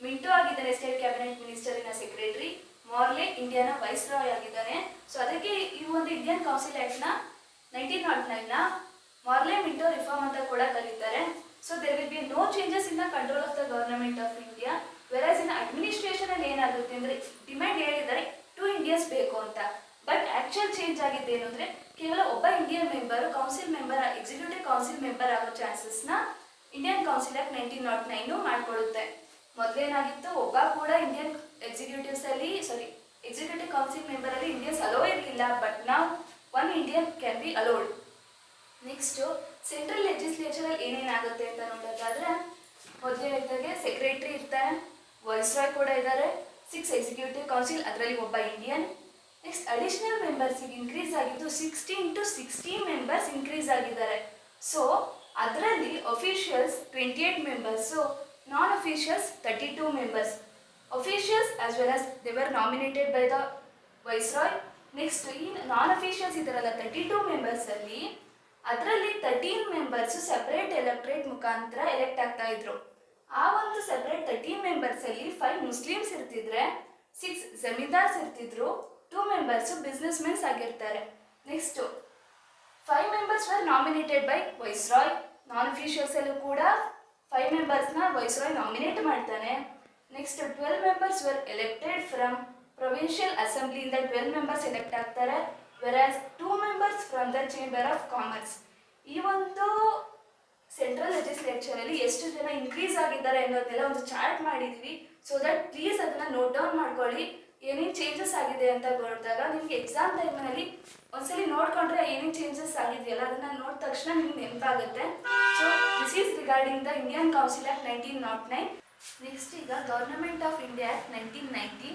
ಮಿಂಟೋ ಆಗಿದ್ದಾನೆ, ಸ್ಟೇಟ್ ಕ್ಯಾಬಿನೆಟ್ ಮಿನಿಸ್ಟರಿನ ಸೆಕ್ರೆಟ್ರಿ. ಮಾರ್ಲೆ ಇಂಡಿಯಾನ ವೈಸ್ರಾಯ್ ಆಗಿದ್ದಾನೆ. ಸೊ ಅದಕ್ಕೆ ಈ ಒಂದು ಇಂಡಿಯನ್ ಕೌನ್ಸಿಲ್ ಆ್ಯಕ್ಟ್ನ 1909ನ ಮಾರ್ಲೆ ಮಿಂಟೋ ರಿಫಾರ್ಮ್ ಅಂತ ಕೂಡ ಕರೀತಾರೆ. So there will be no changes in the control of the government of India. Whereas in ಅಡ್ಮಿನಿಸ್ಟ್ರೇಷನಲ್ಲಿ ಏನಾಗುತ್ತೆ ಅಂದರೆ ಡಿಮ್ಯಾಂಡ್ ಹೇಳಿದ್ದಾರೆ 2 ಇಂಡಿಯನ್ಸ್ ಬೇಕು ಅಂತ. ಬಟ್ ಆ್ಯಕ್ಚುಯಲ್ ಚೇಂಜ್ ಆಗಿದ್ದೇನು ಅಂದರೆ ಕೇವಲ ಒಬ್ಬ Indian member executive council member ಆಗೋ ಚಾನ್ಸಸ್ನ ಇಂಡಿಯನ್ ಕೌನ್ಸಿಲ್ ಆಕ್ಟ್ 1909 ಮಾಡಿಕೊಡುತ್ತೆ. ಮೊದಲೇನಾಗಿತ್ತು ಒಬ್ಬ ಕೂಡ ಇಂಡಿಯನ್ ಎಕ್ಸಿಕ್ಯೂಟಿವ್ ಕೌನ್ಸಿಲ್ ಮೆಂಬರಲ್ಲಿ ಇಂಡಿಯನ್ಸ್ ಅಲೋ ಇರಲಿಲ್ಲ, ಬಟ್ ನಾವು 1 Indian can be allowed. Next central ಲೆಜಿಸ್ಲೇಚರಲ್ಲಿ ಏನೇನಾಗುತ್ತೆ ಅಂತ ನೋಡೋದಾದರೆ ಮೊದಲೇ ಹೇಳ್ದಾಗೆ ಸೆಕ್ರೆಟ್ರಿ ಇರ್ತಾರೆ, ವೈಸ್ರಾಯ್ ಕೂಡ ಇದ್ದಾರೆ, 6 ಎಕ್ಸಿಕ್ಯೂಟಿವ್ ಕೌನ್ಸಿಲ್ ಅದರಲ್ಲಿ ಒಬ್ಬ ಇಂಡಿಯನ್. ನೆಕ್ಸ್ಟ್ ಅಡಿಷನಲ್ ಮೆಂಬರ್ಸಿಗೆ ಇನ್ಕ್ರೀಸ್ ಆಗಿದ್ದು 16 to 16 ಮೆಂಬರ್ಸ್ ಇನ್ಕ್ರೀಸ್ ಆಗಿದ್ದಾರೆ. ಸೊ ಅದರಲ್ಲಿ officials 28 members, non officials 32 members. Officials as well as they were nominated by the viceroy. Next ಈ ನಾನ್ ಅಫಿಷಿಯಲ್ಸ್ ಇದ್ದಾರಲ್ಲ 32 ಮೆಂಬರ್ಸಲ್ಲಿ ಅದರಲ್ಲಿ 13 ಮೆಂಬರ್ಸು ಸೆಪರೇಟ್ ಎಲೆಕ್ಟ್ರೇಟ್ ಮುಖಾಂತರ ಎಲೆಕ್ಟ್ ಆಗ್ತಾ ಇದ್ರು. ಆ ಒಂದು ಸೆಪರೇಟ್ 13 ಮೆಂಬರ್ಸಲ್ಲಿ 5 ಮುಸ್ಲಿಮ್ಸ್ ಇರ್ತಿದ್ರೆ, 6 ಜಮೀನ್ದಾರ್ಸ್ ಇರ್ತಿದ್ರು, 2 ಮೆಂಬರ್ಸು ಬಿಸ್ನೆಸ್ ಮೆನ್ಸ್ ಆಗಿರ್ತಾರೆ. Next 5 members were nominated by viceroy. Non ಅಫಿಷಿಯಲ್ಸಲ್ಲೂ ಕೂಡ 5 ಮೆಂಬರ್ಸ್ನ ವೈಸ್ರಾಯ್ ನಾಮಿನೇಟ್ ಮಾಡ್ತಾನೆ. Next 12 members were elected from provincial ಅಸೆಂಬ್ಲಿಯಿಂದ 12 ಮೆಂಬರ್ಸ್ ಎಲೆಕ್ಟ್ ಆಗ್ತಾರೆ, whereas 2 members from the chamber of commerce. ಈ ಒಂದು ಸೆಂಟ್ರಲ್ ಲೆಜಿಸ್ಲೇಚರ್ ಅಲ್ಲಿ ಎಷ್ಟು ಜನ ಇನ್ಕ್ರೀಸ್ ಆಗಿದ್ದಾರೆ ಅನ್ನೋದನ್ನೆಲ್ಲ ಒಂದು ಚಾರ್ಟ್ ಮಾಡಿದೀವಿ. ಸೊ ದಟ್ ಪ್ಲೀಸ್ ಅದನ್ನ ನೋಟ್ ಡೌನ್ ಮಾಡ್ಕೊಳ್ಳಿ. ಏನೇನು ಚೇಂಜಸ್ ಆಗಿದೆ ಅಂತ ನೋಡಿದಾಗ ನಿಮ್ಗೆ ಎಕ್ಸಾಮ್ ಟೈಮ್ನಲ್ಲಿ ಒಂದ್ಸಲಿ ನೋಡ್ಕೊಂಡ್ರೆ ಏನೇನು ಚೇಂಜಸ್ ಆಗಿದೆಯಲ್ಲ ಅದನ್ನ ನೋಡಿದ ತಕ್ಷಣ ನಿಮ್ಗೆ ನೆನಪಾಗುತ್ತೆ. So this is regarding the Indian council act 1909. Next ಈಗ government of India act 1919.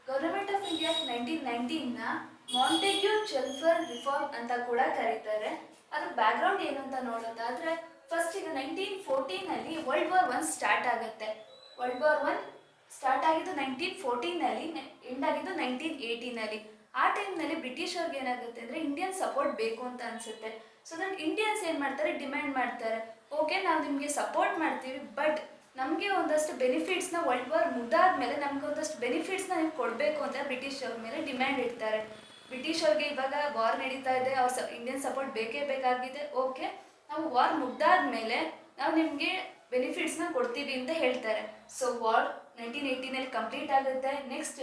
Government of India act 1919ನ ಮಾಂಟೆಗ್ಯೂ ಚೆಲ್ಫರ್ ರಿಫಾರ್ಮ್ ಅಂತ ಕೂಡ ಕರೀತಾರೆ. ಅದ್ರ ಬ್ಯಾಕ್ಗ್ರೌಂಡ್ ಏನು ಅಂತ ನೋಡೋದಾದ್ರೆ ಫಸ್ಟ್ ಈಗ 1914 ವರ್ಲ್ಡ್ ವಾರ್ 1 ಸ್ಟಾರ್ಟ್ ಆಗುತ್ತೆ. ವರ್ಲ್ಡ್ ವಾರ್ 1 ಸ್ಟಾರ್ಟ್ ಆಗಿದ್ದು 1914 ಎಂಡ್ ಆಗಿದ್ದು 1918. ಆ ಟೈಮ್ನಲ್ಲಿ ಬ್ರಿಟಿಷ್ ಅವ್ರಿಗೆ ಏನಾಗುತ್ತೆ ಅಂದರೆ ಇಂಡಿಯನ್ ಸಪೋರ್ಟ್ ಬೇಕು ಅಂತ ಅನಿಸುತ್ತೆ. ಸೊ ದಟ್ ಇಂಡಿಯನ್ಸ್ ಏನು ಮಾಡ್ತಾರೆ, ಡಿಮ್ಯಾಂಡ್ ಮಾಡ್ತಾರೆ, ಓಕೆ ನಾವು ನಿಮಗೆ ಸಪೋರ್ಟ್ ಮಾಡ್ತೀವಿ, ಬಟ್ ನಮಗೆ ಒಂದಷ್ಟು ಬೆನಿಫಿಟ್ಸ್ನ ವರ್ಲ್ಡ್ ವಾರ್ ಮುಗ್ದಾದ್ಮೇಲೆ ನಮ್ಗೆ ಒಂದಷ್ಟು ಬೆನಿಫಿಟ್ಸ್ನ ನೀವು ಕೊಡಬೇಕು ಅಂತ ಬ್ರಿಟಿಷ್ ಅವ್ರ ಮೇಲೆ ಡಿಮ್ಯಾಂಡ್ ಇಡ್ತಾರೆ. ಬ್ರಿಟಿಷ್ ಅವ್ರಿಗೆ ಇವಾಗ ವಾರ್ ನಡೀತಾ ಇದೆ, ಅವ್ರ ಇಂಡಿಯನ್ ಸಪೋರ್ಟ್ ಬೇಕೇ ಬೇಕಾಗಿದೆ, ಓಕೆ ನಾವು ವಾರ್ ಮುಗ್ದಾದ್ಮೇಲೆ ನಾವು ನಿಮಗೆ ಬೆನಿಫಿಟ್ಸ್ನ ಕೊಡ್ತೀವಿ ಅಂತ ಹೇಳ್ತಾರೆ. ಸೊ ವಾರ್ 1918 ಕಂಪ್ಲೀಟ್ ಆಗುತ್ತೆ. ನೆಕ್ಸ್ಟ್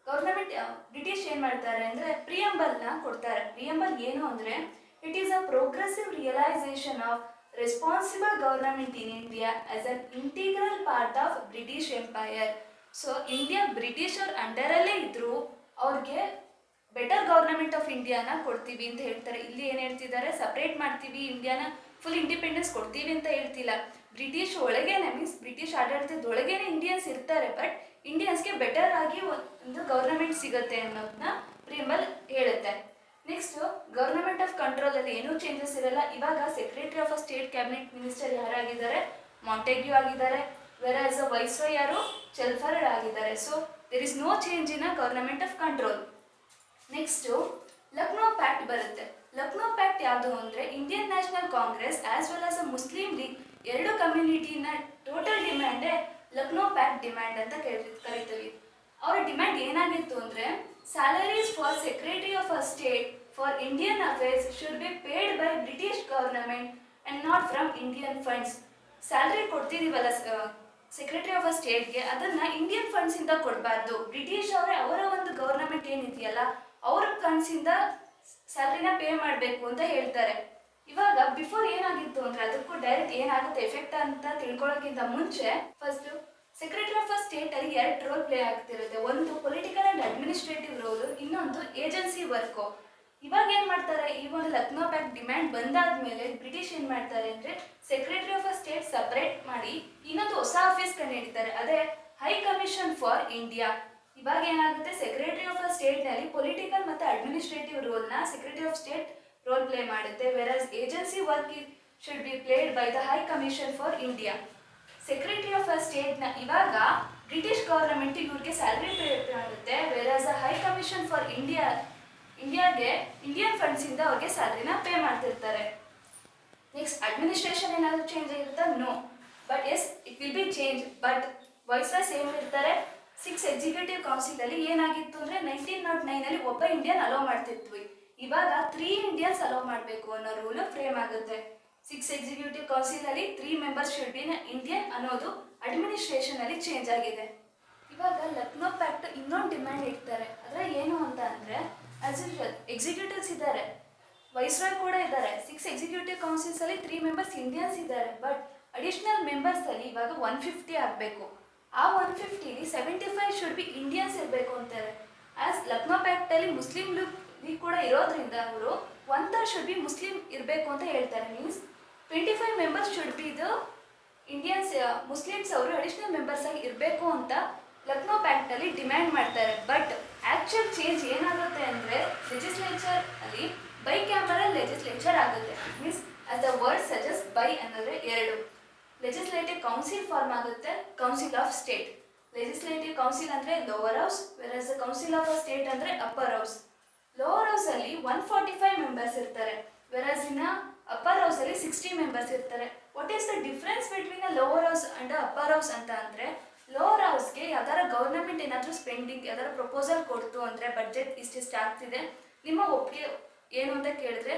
ಗೌರ್ಮೆಂಟ್ ಬ್ರಿಟಿಷ್ ಏನು ಮಾಡ್ತಾರೆ ಅಂದರೆ ಪ್ರಿಯಂಬಲ್ನ ಕೊಡ್ತಾರೆ. ಪ್ರಿಯಂಬಲ್ ಏನು ಅಂದರೆ it is a progressive realisation of responsible government in India as an integral part of British empire. So India British ಅವ್ರ ಅಂಡರಲ್ಲೇ ಇದ್ರು ಅವ್ರಿಗೆ ಬೆಟರ್ ಗವರ್ನಮೆಂಟ್ ಆಫ್ ಇಂಡಿಯಾನ ಕೊಡ್ತೀವಿ ಅಂತ ಹೇಳ್ತಾರೆ. ಇಲ್ಲಿ ಏನು ಹೇಳ್ತಿದ್ದಾರೆ, ಸಪ್ರೇಟ್ ಮಾಡ್ತೀವಿ ಇಂಡಿಯಾನ, ಫುಲ್ ಇಂಡಿಪೆಂಡೆನ್ಸ್ ಕೊಡ್ತೀವಿ ಅಂತ ಹೇಳ್ತಿಲ್ಲ. ಬ್ರಿಟಿಷ್ ಒಳಗೇನೆ ಮೀನ್ಸ್ ಬ್ರಿಟಿಷ್ ಆಡಳಿತದೊಳಗೇನೆ ಇಂಡಿಯನ್ಸ್ ಇರ್ತಾರೆ, ಬಟ್ ಇಂಡಿಯನ್ಸ್ಗೆ ಬೆಟರ್ ಆಗಿ ಒಂದು ಗವರ್ನಮೆಂಟ್ ಸಿಗುತ್ತೆ ಅನ್ನೋದನ್ನ ಪ್ರಿಯಂಬಲ್ ಹೇಳುತ್ತೆ. ನೆಕ್ಸ್ಟ್ ಗವರ್ನಮೆಂಟ್ ಆಫ್ ಕಂಟ್ರೋಲ್ ಅಲ್ಲಿ ಏನೂ ಚೇಂಜಸ್ ಇರಲ್ಲ. ಇವಾಗ secretary of state cabinet minister ಯಾರಾಗಿದ್ದಾರೆ, ಮಾಂಟೆಗ್ಯೂ ಆಗಿದ್ದಾರೆ, ವೆರಾಸ್ ವೈಸ್ರಾಯ್ ಯಾರು, ಚೆಲ್ಫರ್ಡ್ ಆಗಿದ್ದಾರೆ. So there is no change in government of control. Next Lucknow pact ಬರುತ್ತೆ. ಲಕ್ನೋ ಪ್ಯಾಕ್ಟ್ ಯಾವುದು ಅಂದರೆ Indian national Congress as well as a Muslim League ಎರಡು ಕಮ್ಯುನಿಟಿನ ಟೋಟಲ್ ಡಿಮ್ಯಾಂಡೇ ಲಕ್ನೋ ಪ್ಯಾಕ್ಟ್ ಡಿಮ್ಯಾಂಡ್ ಅಂತ ಕರಿತೀವಿ. ಅವರ ಡಿಮ್ಯಾಂಡ್ ಏನಾಗಿತ್ತು ಅಂದರೆ salaries for secretary of a state for Indian affairs should be paid by British government and not from Indian funds. Salary ಕೊಡ್ತಿದ್ದೀವಲ್ಲ ಸೆಕ್ರೆಟರಿ ಆಫ್ ಅ ಸ್ಟೇಟ್ಗೆ, ಅದನ್ನು ಇಂಡಿಯನ್ ಫಂಡ್ಸಿಂದ ಕೊಡಬಾರ್ದು. ಬ್ರಿಟಿಷ್ ಅವರ ಒಂದು ಗವರ್ನಮೆಂಟ್ ಏನಿದೆಯಲ್ಲ ಅವ್ರ ಫಂಡ್ಸಿಂದ ಸ್ಯಾಲರಿನ ಪೇ ಮಾಡಬೇಕು ಅಂತ ಹೇಳ್ತಾರೆ. ಇವಾಗ ಬಿಫೋರ್ ಏನಾಗಿತ್ತು ಅಂದರೆ ಅದಕ್ಕೂ ಡೈರೆಕ್ಟ್ ಏನಾಗುತ್ತೆ ಎಫೆಕ್ಟ್ ಅಂತ ತಿಳ್ಕೊಳ್ಳೋಕ್ಕಿಂತ ಮುಂಚೆ first secretary of a state ಅಲ್ಲಿ 2 ರೋಲ್ ಪ್ಲೇ ಆಗ್ತಿರುತ್ತೆ. ಒಂದು ಪೊಲಿಟಿಕಲ್ ಆ್ಯಂಡ್ ಅಡ್ಮಿನಿಸ್ಟ್ರೇಟಿವ್ ರೋಲು, ಇನ್ನೊಂದು ಏಜೆನ್ಸಿ ವರ್ಕು. ಇವಾಗ ಏನು ಮಾಡ್ತಾರೆ, ಈ ಒಂದು ಲಕ್ನೋ ಪ್ಯಾಕ್ಟ್ ಡಿಮ್ಯಾಂಡ್ ಬಂದಾದ್ಮೇಲೆ ಬ್ರಿಟಿಷ್ ಏನು ಮಾಡ್ತಾರೆ ಅಂದರೆ secretary of a state separate ಮಾಡಿ ಇನ್ನೊಂದು ಹೊಸ ಆಫೀಸ್ ಕಂಡುಹಿಡಿತಾರೆ, ಅದೇ ಹೈ ಕಮಿಷನ್ ಫಾರ್ ಇಂಡಿಯಾ. ಇವಾಗ ಏನಾಗುತ್ತೆ, ಸೆಕ್ರೆಟರಿ ಆಫ್ ಅ ಸ್ಟೇಟ್ನಲ್ಲಿ ಪೊಲಿಟಿಕಲ್ ಮತ್ತು ಅಡ್ಮಿನಿಸ್ಟ್ರೇಟಿವ್ ರೋಲ್ನ secretary of state role play ಮಾಡುತ್ತೆ, whereas agency work should be played by the high commission for India. Secretary of a ಸ್ಟೇಟ್ನ ಇವಾಗ ಬ್ರಿಟಿಷ್ ಗವರ್ನಮೆಂಟ್ ಇವ್ರಿಗೆ salary pay ಮಾಡುತ್ತೆ, ವೆರಾಸ್ ಹೈ ಕಮಿಷನ್ ಫಾರ್ ಇಂಡಿಯಾಗೆ Indian ಫಂಡ್ಸಿಂದ ಅವ್ರಿಗೆ ಸ್ಯಾಲರಿನ ಪೇ ಮಾಡ್ತಿರ್ತಾರೆ. ನೆಕ್ಸ್ಟ್ ಅಡ್ಮಿನಿಸ್ಟ್ರೇಷನ್ ಏನಾದರೂ ಚೇಂಜ್ ಆಗಿರುತ್ತಾ? No, but yes it will be change, but viceroy same ಇರ್ತಾರೆ. 6 ಎಕ್ಸಿಕ್ಯೂಟಿವ್ ಕೌನ್ಸಿಲಲ್ಲಿ ಏನಾಗಿತ್ತು ಅಂದರೆ 1909 ಒಬ್ಬ ಇಂಡಿಯನ್ ಅಲೋ ಮಾಡ್ತಿದ್ವಿ, ಇವಾಗ 3 ಇಂಡಿಯನ್ಸ್ ಅಲೋ ಮಾಡಬೇಕು ಅನ್ನೋ ರೂಲು ಫ್ರೇಮ್ ಆಗುತ್ತೆ. 6 ಎಕ್ಸಿಕ್ಯೂಟಿವ್ ಕೌನ್ಸಿಲಲ್ಲಿ 3 ಮೆಂಬರ್ಸ್ ಶುಡ್ ಬಿ ಇಂಡಿಯನ್ ಅನ್ನೋದು ಅಡ್ಮಿನಿಸ್ಟ್ರೇಷನಲ್ಲಿ ಚೇಂಜ್ ಆಗಿದೆ. ಇವಾಗ ಲಕ್ನೋ ಪ್ಯಾಕ್ಟ್ ಇನ್ನೊಂದು ಡಿಮ್ಯಾಂಡ್ ಇಡ್ತಾರೆ. ಅದರ ಏನು ಅಂತ ಅಂದರೆ ಆಸ್ ಯೂಶುವಲ್ ಎಕ್ಸಿಕ್ಯೂಟಿವ್ಸ್ ಇದ್ದಾರೆ, ವೈಸ್ರಾಯ್ ಕೂಡ ಇದ್ದಾರೆ. 6 ಎಕ್ಸಿಕ್ಯೂಟಿವ್ ಕೌನ್ಸಿಲ್ಸಲ್ಲಿ 3 ಮೆಂಬರ್ಸ್ ಇಂಡಿಯನ್ಸ್ ಇದ್ದಾರೆ, ಬಟ್ ಅಡಿಷ್ನಲ್ ಮೆಂಬರ್ಸಲ್ಲಿ ಇವಾಗ 150 ಆಗಬೇಕು. ಆ 150ಲಿ 75 ಶುಡ್ ಬಿ ಇಂಡಿಯನ್ಸ್ ಇರಬೇಕು ಅಂತಾರೆ. ಆಸ್ ಲಕ್ನೋ ಪ್ಯಾಕ್ಟಲ್ಲಿ ಮುಸ್ಲಿಂ ಲೀಗ್ ಕೂಡ ಇರೋದ್ರಿಂದ ಅವರು 1/3 ಶುಡ್ ಬಿ ಮುಸ್ಲಿಂ ಇರಬೇಕು ಅಂತ ಹೇಳ್ತಾರೆ. Means 25 members should be the Indians, Muslims ಅವರು ಅಡಿಷ್ನಲ್ ಮೆಂಬರ್ಸ್ ಆಗಿ ಇರಬೇಕು ಅಂತ ಲಕ್ನೋ ಪ್ಯಾಕ್ಟಲ್ಲಿ ಡಿಮ್ಯಾಂಡ್ ಮಾಡ್ತಾರೆ. ಬಟ್ ಆ್ಯಕ್ಚುಯಲ್ ಚೇಂಜ್ ಏನಾಗುತ್ತೆ ಅಂದರೆ ಲೆಜಿಸ್ಲೇಚರ್ ಅಲ್ಲಿ ಬೈ ಕ್ಯಾಮರಲ್ ಲೆಜಿಸ್ಲೇಚರ್ ಆಗುತ್ತೆ. Means as the word suggest bi ಅಂದರೆ 2 ಲೆಜಿಸ್ಲೇಟಿವ್ ಕೌನ್ಸಿಲ್ ಫಾರ್ಮ್ ಆಗುತ್ತೆ, council of state. Legislative council ಅಂದರೆ lower house, whereas council of state ಅಂದರೆ ಅಪ್ಪರ್ ಹೌಸ್. ಲೋವರ್ ಹೌಸಲ್ಲಿ 145 ಮೆಂಬರ್ಸ್ ಇರ್ತಾರೆ, ವೆರಾಸ್ ಇನ್ನ ಅಪ್ಪರ್ ಹೌಸಲ್ಲಿ 60 ಮೆಂಬರ್ಸ್ ಇರ್ತಾರೆ. What is the difference between a lower house and upper house ಅಂತ ಅಂದರೆ ಲೋವರ್ ಹೌಸ್ಗೆ ಯಾವ್ದಾರ ಗೌರ್ಮೆಂಟ್ ಏನಾದರೂ ಸ್ಪೆಂಡಿಂಗ್ ಯಾವ್ದಾರ ಪ್ರಪೋಸಲ್ ಕೊಡ್ತು ಅಂದರೆ ಬಡ್ಜೆಟ್ ಇಷ್ಟಿಷ್ಟು ಆಗ್ತಿದೆ, ನಿಮ್ಮ ಒಪ್ಪಿಗೆ ಏನು ಅಂತ ಕೇಳಿದ್ರೆ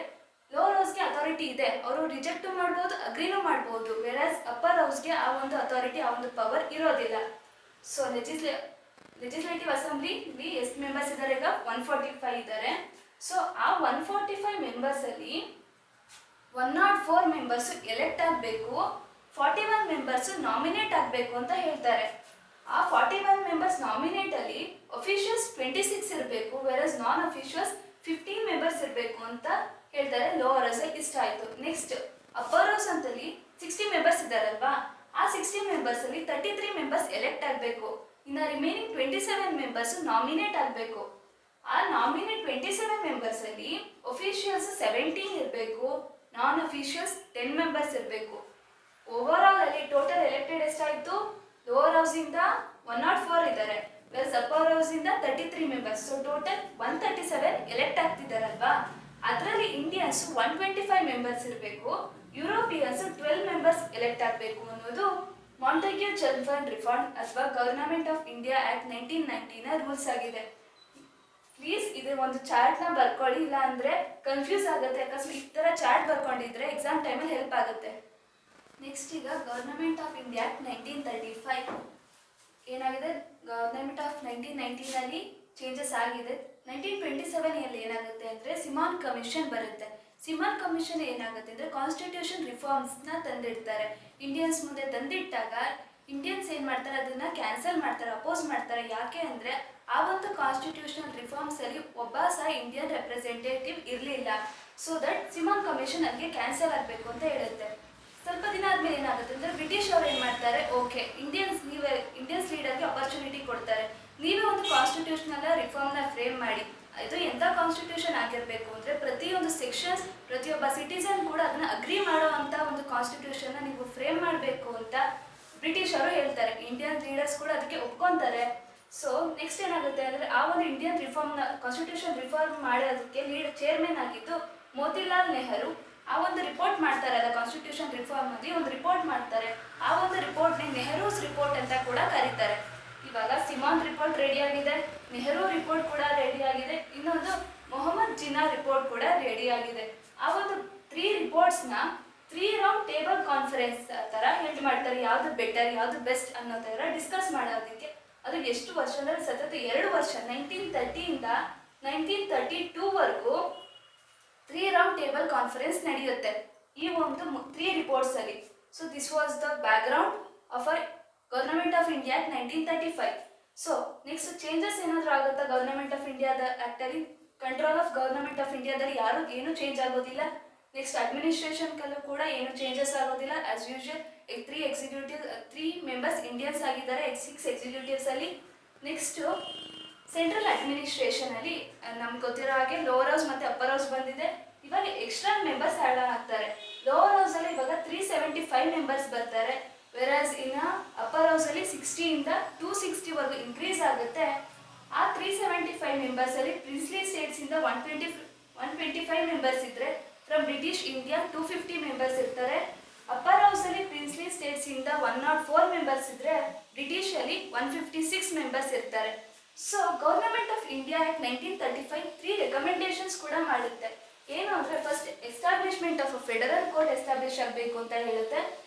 ಲೋವರ್ ಹೌಸ್ಗೆ ಅಥಾರಿಟಿ ಇದೆ, ಅವರು ರಿಜೆಕ್ಟು ಮಾಡ್ಬೋದು, ಅಗ್ರಿನೂ ಮಾಡ್ಬೋದು. ವೆರಾಸ್ ಅಪ್ಪರ್ ಹೌಸ್ಗೆ ಆ ಒಂದು ಅಥಾರಿಟಿ, ಆ ಒಂದು ಪವರ್ ಇರೋದಿಲ್ಲ. ಸೊ ಲೆಜಿಸ್ಲೇಟಿವ್ ಅಸೆಂಬ್ಲಿ ಎಷ್ಟು ಮೆಂಬರ್ಸ್ ಇದ್ದಾರೆ ಈಗ 145 ಇದ್ದಾರೆ. ಸೊ ಆ 145 ಮೆಂಬರ್ಸಲ್ಲಿ 104 ಮೆಂಬರ್ಸು ಎಲೆಕ್ಟ್ ಆಗಬೇಕು, 41 ಮೆಂಬರ್ಸು ನಾಮಿನೇಟ್ ಆಗಬೇಕು ಅಂತ ಹೇಳ್ತಾರೆ. ಆ 41 ಮೆಂಬರ್ಸ್ ನಾಮಿನೇಟಲ್ಲಿ ಅಫಿಷಿಯಲ್ಸ್ 26 ಇರಬೇಕು, ವೆರಸ್ ನಾನ್ ಅಫಿಷಿಯಲ್ಸ್ 15 ಮೆಂಬರ್ಸ್ ಇರಬೇಕು ಅಂತ ಹೇಳ್ತಾರೆ. ಲೋವರ್ ಹೌಸಲ್ಲಿ ಇಷ್ಟ ಆಯಿತು. ನೆಕ್ಸ್ಟ್ ಅಪ್ಪರ್ ಹೌಸ್ ಅಂತಲ್ಲಿ 60 ಮೆಂಬರ್ಸ್ ಇದ್ದಾರಲ್ವಾ, ಆ 60 ಮೆಂಬರ್ಸಲ್ಲಿ 33 ಮೆಂಬರ್ಸ್ ಎಲೆಕ್ಟ್ ಆಗಬೇಕು, ಇನ್ನು ರಿಮೈನಿಂಗ್ 27 ಮೆಂಬರ್ಸು ನಾಮಿನೇಟ್ ಆಗಬೇಕು. ಆ ನಾಮಿನೇಟ್ 27 ಮೆಂಬರ್ಸಲ್ಲಿ ಅಫಿಷಿಯಲ್ಸ್ 17 ಇರಬೇಕು, ನಾನ್ ಅಫಿಷಿಯಲ್ಸ್ 10 ಮೆಂಬರ್ಸ್ ಇರಬೇಕು. ಓವರ್ ಆಲ್ ಅಲ್ಲಿ ಟೋಟಲ್ ಎಲೆಕ್ಟೆಡ್ ಎಷ್ಟಾಯಿತು? ಲೋವರ್ ಹೌಸಿಂದ 104 ಇದ್ದಾರೆ, ಪ್ಲಸ್ ಅಪ್ಪರ್ ಹೌಸಿಂದ 33 ಮೆಂಬರ್ಸ್, ಸೊ ಟೋಟಲ್ 137 ಎಲೆಕ್ಟ್ ಆಗ್ತಿದ್ದಾರಲ್ವಾ. ಅದರಲ್ಲಿ ಇಂಡಿಯನ್ಸ್ 125 ಮೆಂಬರ್ಸ್ ಇರಬೇಕು, ಯುರೋಪಿಯನ್ಸ್ 12 ಮೆಂಬರ್ಸ್ ಎಲೆಕ್ಟ್ ಆಗಬೇಕು ಅನ್ನೋದು ಮಾಂಟೆಗ್ಯೂ ಚೆಲ್ಮ್ಸ್ಫೋರ್ಡ್ ರಿಫಾರ್ಮ್ ಅಥವಾ ಗವರ್ನಮೆಂಟ್ ಆಫ್ ಇಂಡಿಯಾ ಆಕ್ಟ್ 1990ನ ರೂಲ್ಸ್ ಆಗಿದೆ. ಪ್ಲೀಸ್ ಇದು ಒಂದು ಚಾರ್ಟ್ನ ಬರ್ಕೊಳ್ಳಿ, ಇಲ್ಲ ಅಂದರೆ ಕನ್ಫ್ಯೂಸ್ ಆಗುತ್ತೆ. ಅಕಸ್ಮಾತ್ ಈ ಥರ ಚಾರ್ಟ್ ಬರ್ಕೊಂಡಿದ್ರೆ ಎಕ್ಸಾಮ್ ಟೈಮಲ್ಲಿ ಹೆಲ್ಪ್ ಆಗುತ್ತೆ. ನೆಕ್ಸ್ಟ್ ಈಗ ಗವರ್ನಮೆಂಟ್ ಆಫ್ ಇಂಡಿಯಾ ಆಕ್ಟ್ 1935 ಏನಾಗಿದೆ? ಗವರ್ನಮೆಂಟ್ ಆಫ್ 1990ನಲ್ಲಿ ಚೇಂಜಸ್ ಆಗಿದೆ. 1927 ಏನಾಗುತ್ತೆ ಅಂದರೆ ಸಿಮಾನ್ ಕಮಿಷನ್ ಬರುತ್ತೆ. ಸಿಮಾನ್ ಕಮಿಷನ್ ಏನಾಗುತ್ತೆ ಅಂದರೆ ಕಾನ್ಸ್ಟಿಟ್ಯೂಷನ್ ರಿಫಾರ್ಮ್ಸ್ನ ತಂದಿಡ್ತಾರೆ. ಇಂಡಿಯನ್ಸ್ ಮುಂದೆ ತಂದಿಟ್ಟಾಗ ಇಂಡಿಯನ್ಸ್ ಏನು ಮಾಡ್ತಾರೆ, ಅದನ್ನು ಕ್ಯಾನ್ಸಲ್ ಮಾಡ್ತಾರೆ, ಅಪೋಸ್ ಮಾಡ್ತಾರೆ. ಯಾಕೆ ಅಂದರೆ ಆ ಒಂದು ಕಾನ್ಸ್ಟಿಟ್ಯೂಷನಲ್ ರಿಫಾರ್ಮ್ಸಲ್ಲಿ ಒಬ್ಬ ಸಹ ಇಂಡಿಯನ್ ರೆಪ್ರೆಸೆಂಟೇಟಿವ್ ಇರಲಿಲ್ಲ. ಸೊ ದಟ್ ಸಿಮಾನ್ ಕಮಿಷನ್ ಅದಕ್ಕೆ ಕ್ಯಾನ್ಸಲ್ ಆಗಬೇಕು ಅಂತ ಹೇಳುತ್ತೆ. ಸ್ವಲ್ಪ ದಿನ ಆದಮೇಲೆ ಏನಾಗುತ್ತೆ ಅಂದರೆ ಬ್ರಿಟಿಷ್ ಅವರು ಏನು ಮಾಡ್ತಾರೆ, ಓಕೆ ಇಂಡಿಯನ್ಸ್ ಲೀಡರ್ಗೆ ಅಪರ್ಚುನಿಟಿ ಕೊಡ್ತಾರೆ, ನೀವೇ ಒಂದು ಕಾನ್ಸ್ಟಿಟ್ಯೂಷನಲ್ ರಿಫಾರ್ಮ್ನ ಫ್ರೇಮ್ ಮಾಡಿ. ಇದು ಎಂಥ ಕಾನ್ಸ್ಟಿಟ್ಯೂಷನ್ ಆಗಿರಬೇಕು ಅಂದರೆ ಪ್ರತಿಯೊಂದು ಸೆಕ್ಷನ್ಸ್, ಪ್ರತಿಯೊಬ್ಬ ಸಿಟಿಸನ್ ಕೂಡ ಅದನ್ನು ಅಗ್ರಿ ಮಾಡುವಂಥ ಒಂದು ಕಾನ್ಸ್ಟಿಟ್ಯೂಷನ್ನ ನೀವು ಫ್ರೇಮ್ ಮಾಡಬೇಕು ಅಂತ ಬ್ರಿಟಿಷ್ ಅವರು ಹೇಳ್ತಾರೆ. ಇಂಡಿಯನ್ ಲೀಡರ್ಸ್ ಕೂಡ ಅದಕ್ಕೆ ಒಪ್ಕೊತಾರೆ. ಸೊ ನೆಕ್ಸ್ಟ್ ಏನಾಗುತ್ತೆ ಅಂದರೆ ಆ ಒಂದು ಇಂಡಿಯನ್ ಕಾನ್ಸ್ಟಿಟ್ಯೂಷನ್ ರಿಫಾರ್ಮ್ ಮಾಡೋದಕ್ಕೆ ಚೇರ್ಮನ್ ಆಗಿದ್ದು ಮೋತಿಲಾಲ್ ನೆಹರು. ಆ ಒಂದು ರಿಪೋರ್ಟ್ ಮಾಡ್ತಾರಲ್ಲ ಕಾನ್ಸ್ಟಿಟ್ಯೂಷನ್ ರಿಫಾರ್ಮ್ ಅಲ್ಲಿ ಒಂದು ರಿಪೋರ್ಟ್ ಮಾಡ್ತಾರೆ. ಆ ಒಂದು ರಿಪೋರ್ಟ್ನೇ ನೆಹರೂಸ್ ರಿಪೋರ್ಟ್ ಅಂತ ಕೂಡ ಕರೀತಾರೆ. ಇವಾಗ ಸಿಮಾನ್ ರಿಪೋರ್ಟ್ ರೆಡಿ ಆಗಿದೆ, ನೆಹರು ರಿಪೋರ್ಟ್ ಕೂಡ ರೆಡಿ ಆಗಿದೆ, ಇನ್ನೊಂದು ಮೊಹಮ್ಮದ್ ಜಿನ್ನಾ ರಿಪೋರ್ಟ್ ಕೂಡ ರೆಡಿ ಆಗಿದೆ. ಆ ಒಂದು 3 ರಿಪೋರ್ಟ್ಸ್ನ 3 ರೌಂಡ್ ಟೇಬಲ್ ಕಾನ್ಫರೆನ್ಸ್ ಥರ ಹೆಲ್ಡ್ ಮಾಡ್ತಾರೆ. ಯಾವುದು ಬೆಟರ್, ಯಾವುದು ಬೆಸ್ಟ್ ಅನ್ನೋ ಥರ ಡಿಸ್ಕಸ್ ಮಾಡೋದಕ್ಕೆ. ಅದು ಎಷ್ಟು ವರ್ಷ ಅಂದರೆ ಸತತ 2 ವರ್ಷ, 1930ಇಂದ 1932ವರೆಗೂ 3 ರೌಂಡ್ ಟೇಬಲ್ ಕಾನ್ಫರೆನ್ಸ್ ನಡೆಯುತ್ತೆ ಈ ಒಂದು 3 ರಿಪೋರ್ಟ್ಸಲ್ಲಿ. So this was the background of a Government of India Act 1935. So next changes ಏನಾದರೂ ಆಗುತ್ತಾ ಗವರ್ನಮೆಂಟ್ ಆಫ್ ಇಂಡಿಯಾದ ಆ್ಯಕ್ಟಲ್ಲಿ? ಕಂಟ್ರೋಲ್ ಆಫ್ ಗವರ್ನಮೆಂಟ್ ಆಫ್ ಇಂಡಿಯಾದಲ್ಲಿ ಏನು ಚೇಂಜ್ ಆಗೋದಿಲ್ಲ. ನೆಕ್ಸ್ಟ್ ಅಡ್ಮಿನಿಸ್ಟ್ರೇಷನ್ಕಲ್ಲೂ ಕೂಡ ಏನು ಚೇಂಜಸ್ ಆಗೋದಿಲ್ಲ. ಆಸ್ ಯೂಶುವಲ್ 3 ಮೆಂಬರ್ಸ್ ಇಂಡಿಯನ್ಸ್ ಆಗಿದ್ದಾರೆ, 6 ಎಕ್ಸಿಕ್ಯೂಟಿವ್ಸಲ್ಲಿ. ನೆಕ್ಸ್ಟು ಸೆಂಟ್ರಲ್ ಅಡ್ಮಿನಿಸ್ಟ್ರೇಷನಲ್ಲಿ ನಮ್ಗೆ ಗೊತ್ತಿರೋ ಹಾಗೆ ಲೋವರ್ ಹೌಸ್ ಮತ್ತು ಅಪ್ಪರ್ ಹೌಸ್ ಬಂದಿದೆ. ಇವಾಗ ಎಕ್ಸ್ಟ್ರಾ ಮೆಂಬರ್ಸ್ ಆ್ಯಡ್ ಆಗ್ತಾರೆ. ಲೋವರ್ ಹೌಸಲ್ಲಿ ಇವಾಗ 375 ಮೆಂಬರ್ಸ್ ಬರ್ತಾರೆ, ವೆರಾಸ್ ಇನ್ನು ಅಪ್ಪರ್ ಹೌಸಲ್ಲಿ 60ಇಂದ 260ವರೆಗೂ ಇನ್ಕ್ರೀಸ್ ಆಗುತ್ತೆ. ಆ 375 ಮೆಂಬರ್ಸಲ್ಲಿ ಪ್ರಿನ್ಸ್ಲಿ ಸ್ಟೇಟ್ಸಿಂದ 125 ಮೆಂಬರ್ಸ್ ಇದ್ದರೆ ಫ್ರಮ್ ಬ್ರಿಟಿಷ್ ಇಂಡಿಯಾ 250 ಮೆಂಬರ್ಸ್ ಇರ್ತಾರೆ. ಅಪ್ಪರ್ ಹೌಸಲ್ಲಿ ಪ್ರಿನ್ಸ್ಲಿ ಸ್ಟೇಟ್ಸಿಂದ 104 ಮೆಂಬರ್ಸ್ ಇದ್ದರೆ ಬ್ರಿಟಿಷಲ್ಲಿ 156 ಮೆಂಬರ್ಸ್ ಇರ್ತಾರೆ. So government of India Act 1935 3 recommendations ಕೂಡ ಮಾಡುತ್ತೆ. ಏನು ಅಂದರೆ first establishment of federal court establish ಆಗಬೇಕು ಅಂತ ಹೇಳುತ್ತೆ.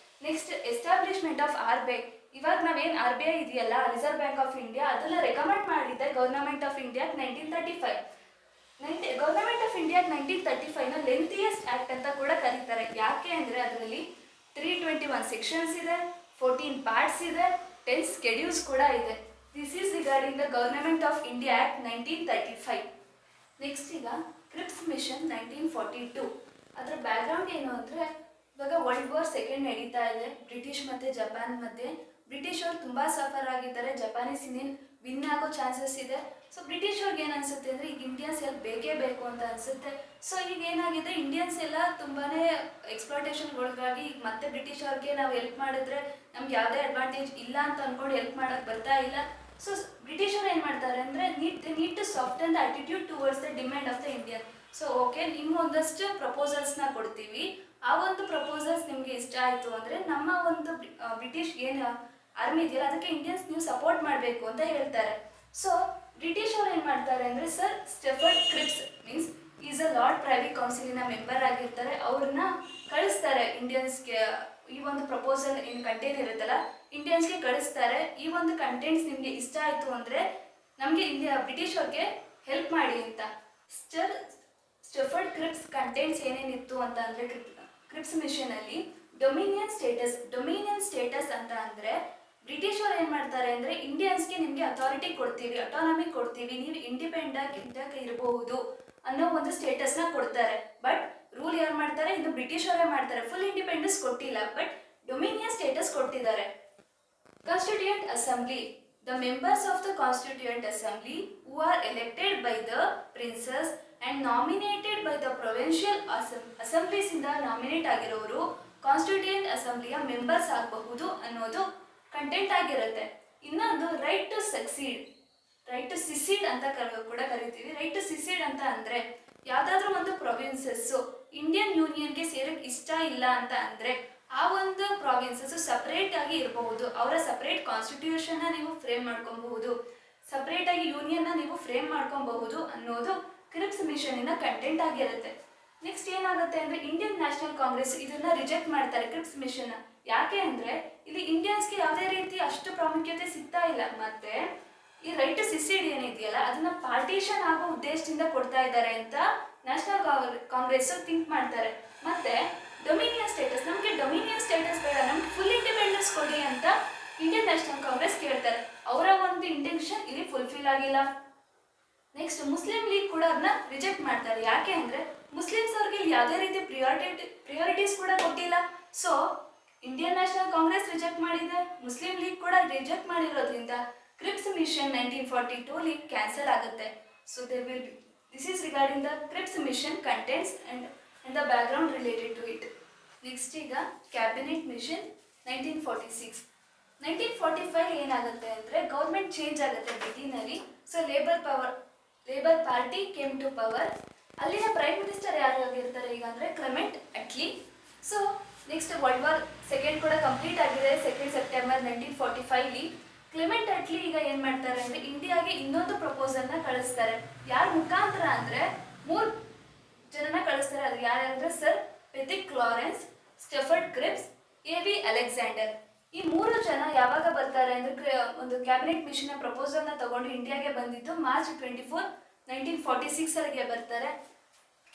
Next establishment of RBI. ಇವಾಗ ನಾವೇನು RBI ಇದೆಯಲ್ಲ, ರಿಸರ್ವ್ ಬ್ಯಾಂಕ್ ಆಫ್ ಇಂಡಿಯಾ, ಅದನ್ನು ರೆಕಮೆಂಡ್ ಮಾಡಿದ್ದೆ government of India 1935. Government of India 1935ನ ಲೆಂತಿಯೆಸ್ಟ್ act ಅಂತ ಕೂಡ ಕರೀತಾರೆ. ಯಾಕೆ ಅಂದರೆ ಅದರಲ್ಲಿ 321 ಸೆಕ್ಷನ್ಸ್ ಇದೆ, 14 ಪಾರ್ಟ್ಸ್ ಇದೆ, 10 ಸ್ಕೆಡ್ಯೂಲ್ಸ್ ಕೂಡ ಇದೆ. This is regarding the government of India act 1935. Next ಈಗ ಕ್ರಿಪ್ಸ್ ಮಿಷನ್ 1942. ಅದರ ಬ್ಯಾಕ್ಗ್ರೌಂಡ್ ಏನು ಅಂದರೆ ಇವಾಗ ವರ್ಲ್ಡ್ ವಾರ್ ಸೆಕೆಂಡ್ ನಡೀತಾ ಇದೆ ಬ್ರಿಟಿಷ್ ಮತ್ತು ಜಪಾನ್ ಮಧ್ಯೆ. ಬ್ರಿಟಿಷ್ ಅವರು ತುಂಬ ಸಫರ್ ಆಗಿದ್ದಾರೆ, ಜಪಾನೀಸ್ ಇನ್ನೇನು ವಿನ್ ಆಗೋ ಚಾನ್ಸಸ್ ಇದೆ. ಸೊ ಬ್ರಿಟಿಷ್ ಅವ್ರಿಗೆ ಏನು ಅನಿಸುತ್ತೆ ಅಂದರೆ ಈಗ ಇಂಡಿಯನ್ಸ್ ಎಲ್ಲ ಬೇಕೇ ಬೇಕು ಅಂತ ಅನಿಸುತ್ತೆ. ಸೊ ಈಗ ಏನಾಗಿದೆ, ಇಂಡಿಯನ್ಸ್ ಎಲ್ಲ ತುಂಬಾ ಎಕ್ಸ್ಪ್ಲಾಟೇಷನ್ಗೊಳಗಾಗಿ ಈಗ ಮತ್ತೆ ಬ್ರಿಟಿಷ್ ಅವ್ರಿಗೆ ನಾವು ಹೆಲ್ಪ್ ಮಾಡಿದ್ರೆ ನಮ್ಗೆ ಯಾವುದೇ ಅಡ್ವಾಂಟೇಜ್ ಇಲ್ಲ ಅಂತ ಅಂದ್ಕೊಂಡು ಹೆಲ್ಪ್ ಮಾಡೋಕ್ಕೆ ಬರ್ತಾ ಇಲ್ಲ. ಸೊ ಬ್ರಿಟಿಷರು ಏನು ಮಾಡ್ತಾರೆ ಅಂದರೆ need to soften the attitude towards the demand of the Indian. So okay, ನಿಮ್ಮ ಒಂದಷ್ಟು ಪ್ರಪೋಸಲ್ಸ್ನ ಕೊಡ್ತೀವಿ, ಆ ಒಂದು ಪ್ರಪೋಸಲ್ಸ್ ನಿಮಗೆ ಇಷ್ಟ ಆಯಿತು ಅಂದರೆ ನಮ್ಮ ಒಂದು ಬ್ರಿಟಿಷ್ ಏನು ಆರ್ಮಿ ಇದೆಯಲ್ಲ ಅದಕ್ಕೆ ಇಂಡಿಯನ್ಸ್ ನೀವು ಸಪೋರ್ಟ್ ಮಾಡಬೇಕು ಅಂತ ಹೇಳ್ತಾರೆ. ಸೊ ಬ್ರಿಟಿಷ್ ಅವ್ರು ಏನು ಮಾಡ್ತಾರೆ ಅಂದರೆ sir Stafford Cripps means is a Lord Privy ಕೌನ್ಸಿಲಿನ ಮೆಂಬರ್ ಆಗಿರ್ತಾರೆ. ಅವ್ರನ್ನ ಕಳಿಸ್ತಾರೆ ಇಂಡಿಯನ್ಸ್ಗೆ. ಈ ಒಂದು ಪ್ರಪೋಸಲ್ ಏನು ಕಂಟೇನ್ ಇರುತ್ತಲ್ಲ ಇಂಡಿಯನ್ಸ್ಗೆ ಕಳಿಸ್ತಾರೆ. ಈ ಒಂದು ಕಂಟೆಂಟ್ಸ್ ನಿಮಗೆ ಇಷ್ಟ ಆಯಿತು ಅಂದರೆ ನಮಗೆ ಇಂಡಿಯಾ ಬ್ರಿಟಿಷ್ ಅವ್ರಿಗೆ ಹೆಲ್ಪ್ ಮಾಡಿ ಅಂತ. ಸ್ಟಫರ್ಡ್ ಕ್ರಿಪ್ಸ್ ಕಂಟೆಂಟ್ಸ್ ಏನೇನಿತ್ತು ಅಂತ ಅಂದರೆ ಕ್ರಿಪ್ಸ್ ಮಿಷನಲ್ಲಿ ಡೊಮಿನಿಯನ್ ಸ್ಟೇಟಸ್ ಅಂತ ಅಂದರೆ ಬ್ರಿಟಿಷ್ ಅವ್ರು ಏನು ಮಾಡ್ತಾರೆ ಅಂದರೆ ಇಂಡಿಯನ್ಸ್ಗೆ ನಿಮಗೆ ಅಥಾರಿಟಿ ಕೊಡ್ತೀವಿ, ಅಟಾನಮಿ ಕೊಡ್ತೀವಿ, ನೀವು ಇಂಡಿಪೆಂಡೆಂಟ್ ಇರಬಹುದು ಅನ್ನೋ ಒಂದು ಸ್ಟೇಟಸ್ನ ಕೊಡ್ತಾರೆ. ಬಟ್ ರೂಲ್ ಯಾರು ಮಾಡ್ತಾರೆ? ಇನ್ನು ಬ್ರಿಟಿಷ್ ಅವರೇ ಮಾಡ್ತಾರೆ. ಫುಲ್ ಇಂಡಿಪೆಂಡೆನ್ಸ್ ಕೊಟ್ಟಿಲ್ಲ, ಬಟ್ ಡೊಮಿನಿಯನ್ ಸ್ಟೇಟಸ್ ಕೊಟ್ಟಿದ್ದಾರೆ. Constituent assembly. The members of the Constituent Assembly who are elected by the princes and nominated by the provincial assemblies ಇಂದ ನಾಮಿನೇಟ್ ಆಗಿರೋರು ಕಾನ್ಸ್ಟಿಟ್ಯೂಯೆಂಟ್ ಅಸೆಂಬ್ಲಿಯ ಮೆಂಬರ್ಸ್ ಆಗಬಹುದು ಅನ್ನೋದು ಕಂಟೆಂಟ್ ಆಗಿರುತ್ತೆ. ಇನ್ನೊಂದು ರೈಟ್ ಟು ಸಿಸೀಡ್ ಅಂತ ಕೂಡ ಕರಿತೀವಿ. ರೈಟ್ ಟು ಸಿಸೀಡ್ ಅಂತ ಅಂದರೆ ಯಾವುದಾದ್ರೂ ಒಂದು ಪ್ರೊವಿನ್ಸಸ್ಸು ಇಂಡಿಯನ್ ಯೂನಿಯನ್ಗೆ ಸೇರಕ್ಕೆ ಇಷ್ಟ ಇಲ್ಲ ಅಂತ ಅಂದರೆ ಆ ಒಂದು ಪ್ರಾವಿನ್ಸಸ್ ಸಪ್ರೇಟ್ ಆಗಿ ಇರಬಹುದು. ಅವರ ಸಪ್ರೇಟ್ ಕಾನ್ಸ್ಟಿಟ್ಯೂಷನ್ನ ನೀವು ಫ್ರೇಮ್ ಮಾಡ್ಕೊಬಹುದು, ಸಪ್ರೇಟ್ ಆಗಿ ಯೂನಿಯನ್ನ ನೀವು ಫ್ರೇಮ್ ಮಾಡ್ಕೊಬಹುದು ಅನ್ನೋದು ಕ್ರಿಪ್ಸ್ ಮಿಷನಿನ ಕಂಟೆಂಟ್ ಆಗಿರುತ್ತೆ. ನೆಕ್ಸ್ಟ್ ಏನಾಗುತ್ತೆ ಅಂದರೆ ಇಂಡಿಯನ್ ನ್ಯಾಷನಲ್ ಕಾಂಗ್ರೆಸ್ ಇದನ್ನ ರಿಜೆಕ್ಟ್ ಮಾಡ್ತಾರೆ ಕ್ರಿಪ್ಸ್ ಮಿಷನ್ನ. ಯಾಕೆ ಅಂದರೆ ಇಲ್ಲಿ ಇಂಡಿಯನ್ಸ್ಗೆ ಯಾವುದೇ ರೀತಿ ಅಷ್ಟು ಪ್ರಾಮುಖ್ಯತೆ ಸಿಗ್ತಾ ಇಲ್ಲ. ಮತ್ತೆ ಈ ರೈಟ್ ಟು ಸಿಸೀಡ್ ಏನಿದೆಯಲ್ಲ ಅದನ್ನ ಪಾರ್ಟಿಷನ್ ಆಗೋ ಉದ್ದೇಶದಿಂದ ಕೊಡ್ತಾ ಇದ್ದಾರೆ ಅಂತ ನ್ಯಾಷನಲ್ ಕಾಂಗ್ರೆಸ್ ಥಿಂಕ್ ಮಾಡ್ತಾರೆ. ಮತ್ತೆ ಡೊಮಿನಿಯನ್ ಸ್ಟೇಟಸ್, ನಮಗೆ ಡೊಮಿನಿಯನ್ ಸ್ಟೇಟಸ್ ಬೇಡ, ನಮ್ಗೆ ಫುಲ್ ಇಂಡಿಪೆಂಡೆನ್ಸ್ ಕೊಡಿ ಅಂತ ಇಂಡಿಯನ್ ನ್ಯಾಷನಲ್ ಕಾಂಗ್ರೆಸ್ ಕೇಳ್ತಾರೆ. ಅವರ ಒಂದು ಇಂಟೆನ್ಷನ್ ಇಲ್ಲಿ ಫುಲ್ಫಿಲ್ ಆಗಿಲ್ಲ. ನೆಕ್ಸ್ಟ್ ಮುಸ್ಲಿಂ ಲೀಗ್ ಕೂಡ ಅದನ್ನ ರಿಜೆಕ್ಟ್ ಮಾಡ್ತಾರೆ. ಯಾಕೆ ಅಂದರೆ ಮುಸ್ಲಿಮ್ಸ್ ಅವ್ರಿಗೆ ಇಲ್ಲಿ ಯಾವುದೇ ರೀತಿ ಪ್ರಿಯಾರಿಟೀಸ್ ಕೂಡ ಕೊಟ್ಟಿಲ್ಲ. So Indian national Congress reject ಮಾಡಿದೆ, ಮುಸ್ಲಿಂ ಲೀಗ್ ಕೂಡ ರಿಜೆಕ್ಟ್ ಮಾಡಿರೋದ್ರಿಂದ ಕ್ರಿಪ್ಸ್ ಮಿಷನ್ 1942 ಕ್ಯಾನ್ಸಲ್ ಆಗುತ್ತೆ. So this is regarding the Cripps Mission contents and the background related to it. Next ಈಗ ಕ್ಯಾಬಿನೆಟ್ ಮಿಷನ್ 1945 ಏನಾಗುತ್ತೆ ಅಂದರೆ ಗೌರ್ಮೆಂಟ್ ಚೇಂಜ್ ಆಗುತ್ತೆ ಬ್ರಿಟನ್ನಲ್ಲಿ. So Labour Party came to power. ಅಲ್ಲಿನ prime minister ಯಾರು ಆಗಿರ್ತಾರೆ ಈಗ ಅಂದರೆ Clement Attlee. So next world war second ಕೂಡ ಕಂಪ್ಲೀಟ್ ಆಗಿದೆ 2 ಸೆಪ್ಟೆಂಬರ್ 1945. ಕ್ಲೆಮೆಂಟ್ ಅಟ್ಲಿ ಈಗ ಏನು ಮಾಡ್ತಾರೆ ಅಂದರೆ ಇಂಡಿಯಾಗೆ ಇನ್ನೊಂದು ಪ್ರಪೋಸಲ್ನ ಕಳಿಸ್ತಾರೆ. ಯಾರ ಮುಖಾಂತರ ಅಂದರೆ 3 ಜನನ ಕಳಿಸ್ತಾರೆ. ಅದು ಯಾರಂದ್ರೆ sir Pethick Lawrence, Stafford Cripps, A V. Alexander. ಈ 3 ಜನ ಯಾವಾಗ ಬರ್ತಾರೆ ಅಂದ್ರೆ ಒಂದು ಕ್ಯಾಬಿನೆಟ್ ಮಿಷನ್ ಪ್ರಪೋಸಲ್ನ ತಗೊಂಡು ಇಂಡಿಯಾಗೆ ಬಂದಿದ್ದು ಮಾರ್ಚ್ 24, 1946 ಬರ್ತಾರೆ.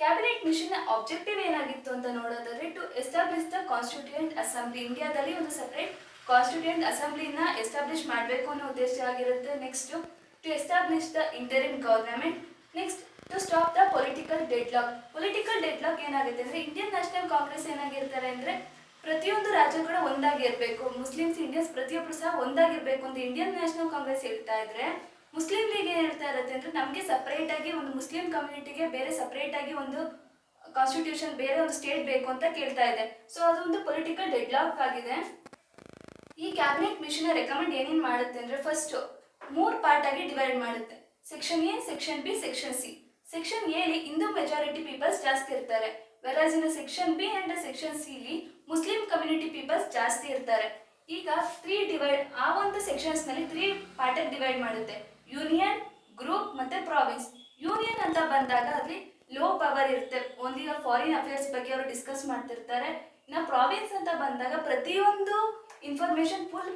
ಕ್ಯಾಬಿನೆಟ್ ಮಿಷನ್ ಆಬ್ಜೆಕ್ಟಿವ್ ಏನಾಗಿತ್ತು ಅಂತ ನೋಡೋದಾದ್ರೆ to establish the constituent assembly. ಇಂಡಿಯಾದಲ್ಲಿ ಒಂದು ಸಪ್ರೇಟ್ ಕಾನ್ಸ್ಟಿಟ್ಯೂಯೆಂಟ್ ಅಸೆಂಬ್ಲಿನ ಎಸ್ಟಾಬ್ಲಿಷ್ ಮಾಡಬೇಕು ಅನ್ನೋ ಉದ್ದೇಶ ಆಗಿರುತ್ತೆ. Next to establish the interim government. Next to stop the political deadlock ಏನಾಗುತ್ತೆ ಅಂದರೆ ಇಂಡಿಯನ್ ನ್ಯಾಷನಲ್ ಕಾಂಗ್ರೆಸ್ ಏನಾಗಿರ್ತಾರೆ ಅಂದರೆ ಪ್ರತಿಯೊಂದು ರಾಜ್ಯಗಳು ಒಂದಾಗಿರಬೇಕು, ಮುಸ್ಲಿಮ್ಸ್ ಇಂಡಿಯನ್ಸ್ ಪ್ರತಿಯೊಬ್ಬರು ಸಹ ಒಂದಾಗಿರಬೇಕು ಅಂತ ಇಂಡಿಯನ್ ನ್ಯಾಷನಲ್ ಕಾಂಗ್ರೆಸ್ ಹೇಳ್ತಾ ಇದ್ರೆ ಮುಸ್ಲಿಂ ಲೀಗ್ ಏನು ಹೇಳ್ತಾ ಇರುತ್ತೆ ಅಂದರೆ ನಮಗೆ ಸಪ್ರೇಟಾಗಿ ಒಂದು ಮುಸ್ಲಿಂ ಕಮ್ಯುನಿಟಿಗೆ ಬೇರೆ ಸಪ್ರೇಟಾಗಿ ಒಂದು ಕಾನ್ಸ್ಟಿಟ್ಯೂಷನ್ ಬೇರೆ ಒಂದು ಸ್ಟೇಟ್ ಬೇಕು ಅಂತ ಕೇಳ್ತಾ ಇದೆ. ಸೊ ಅದೊಂದು ಪೊಲಿಟಿಕಲ್ ಡೆಡ್ಲಾಕ್ ಆಗಿದೆ. ಈ ಕ್ಯಾಬಿನೆಟ್ ಮಿಷನ್ ರೆಕಮೆಂಡ್ ಏನೇನು ಮಾಡುತ್ತೆ ಅಂದರೆ ಫಸ್ಟ್ 3 ಪಾರ್ಟ್ ಆಗಿ ಡಿವೈಡ್ ಮಾಡುತ್ತೆ. Section A, section B, section C. Section ಎಲಿ ಹಿಂದೂ ಮೆಜಾರಿಟಿ ಪೀಪಲ್ಸ್ ಜಾಸ್ತಿ ಇರ್ತಾರೆ, whereas in section B and section ಸಿಲಿ ಮುಸ್ಲಿಂ ಕಮ್ಯುನಿಟಿ ಪೀಪಲ್ಸ್ ಜಾಸ್ತಿ ಇರ್ತಾರೆ. ಈಗ 3 ಡಿವೈಡ್ ಆ ಒಂದು ಸೆಕ್ಷನ್ಸ್ನಲ್ಲಿ 3 ಪಾರ್ಟಾಗಿ ಡಿವೈಡ್ ಮಾಡುತ್ತೆ. ಯೂನಿಯನ್, ಗ್ರೂಪ್ ಮತ್ತು ಪ್ರಾವಿನ್ಸ್. ಯೂನಿಯನ್ ಅಂತ ಬಂದಾಗ ಅಲ್ಲಿ ಲೋ ಪವರ್ ಇರುತ್ತೆ, ಓನ್ಲಿ ಫಾರಿನ್ ಅಫೇರ್ಸ್ ಬಗ್ಗೆ ಅವರು ಡಿಸ್ಕಸ್ ಮಾಡ್ತಿರ್ತಾರೆ. ಇನ್ನು ಪ್ರಾವಿನ್ಸ್ ಅಂತ ಬಂದಾಗ ಪ್ರತಿಯೊಂದು ಇನ್ಫಾರ್ಮೇಶನ್ ಫುಲ್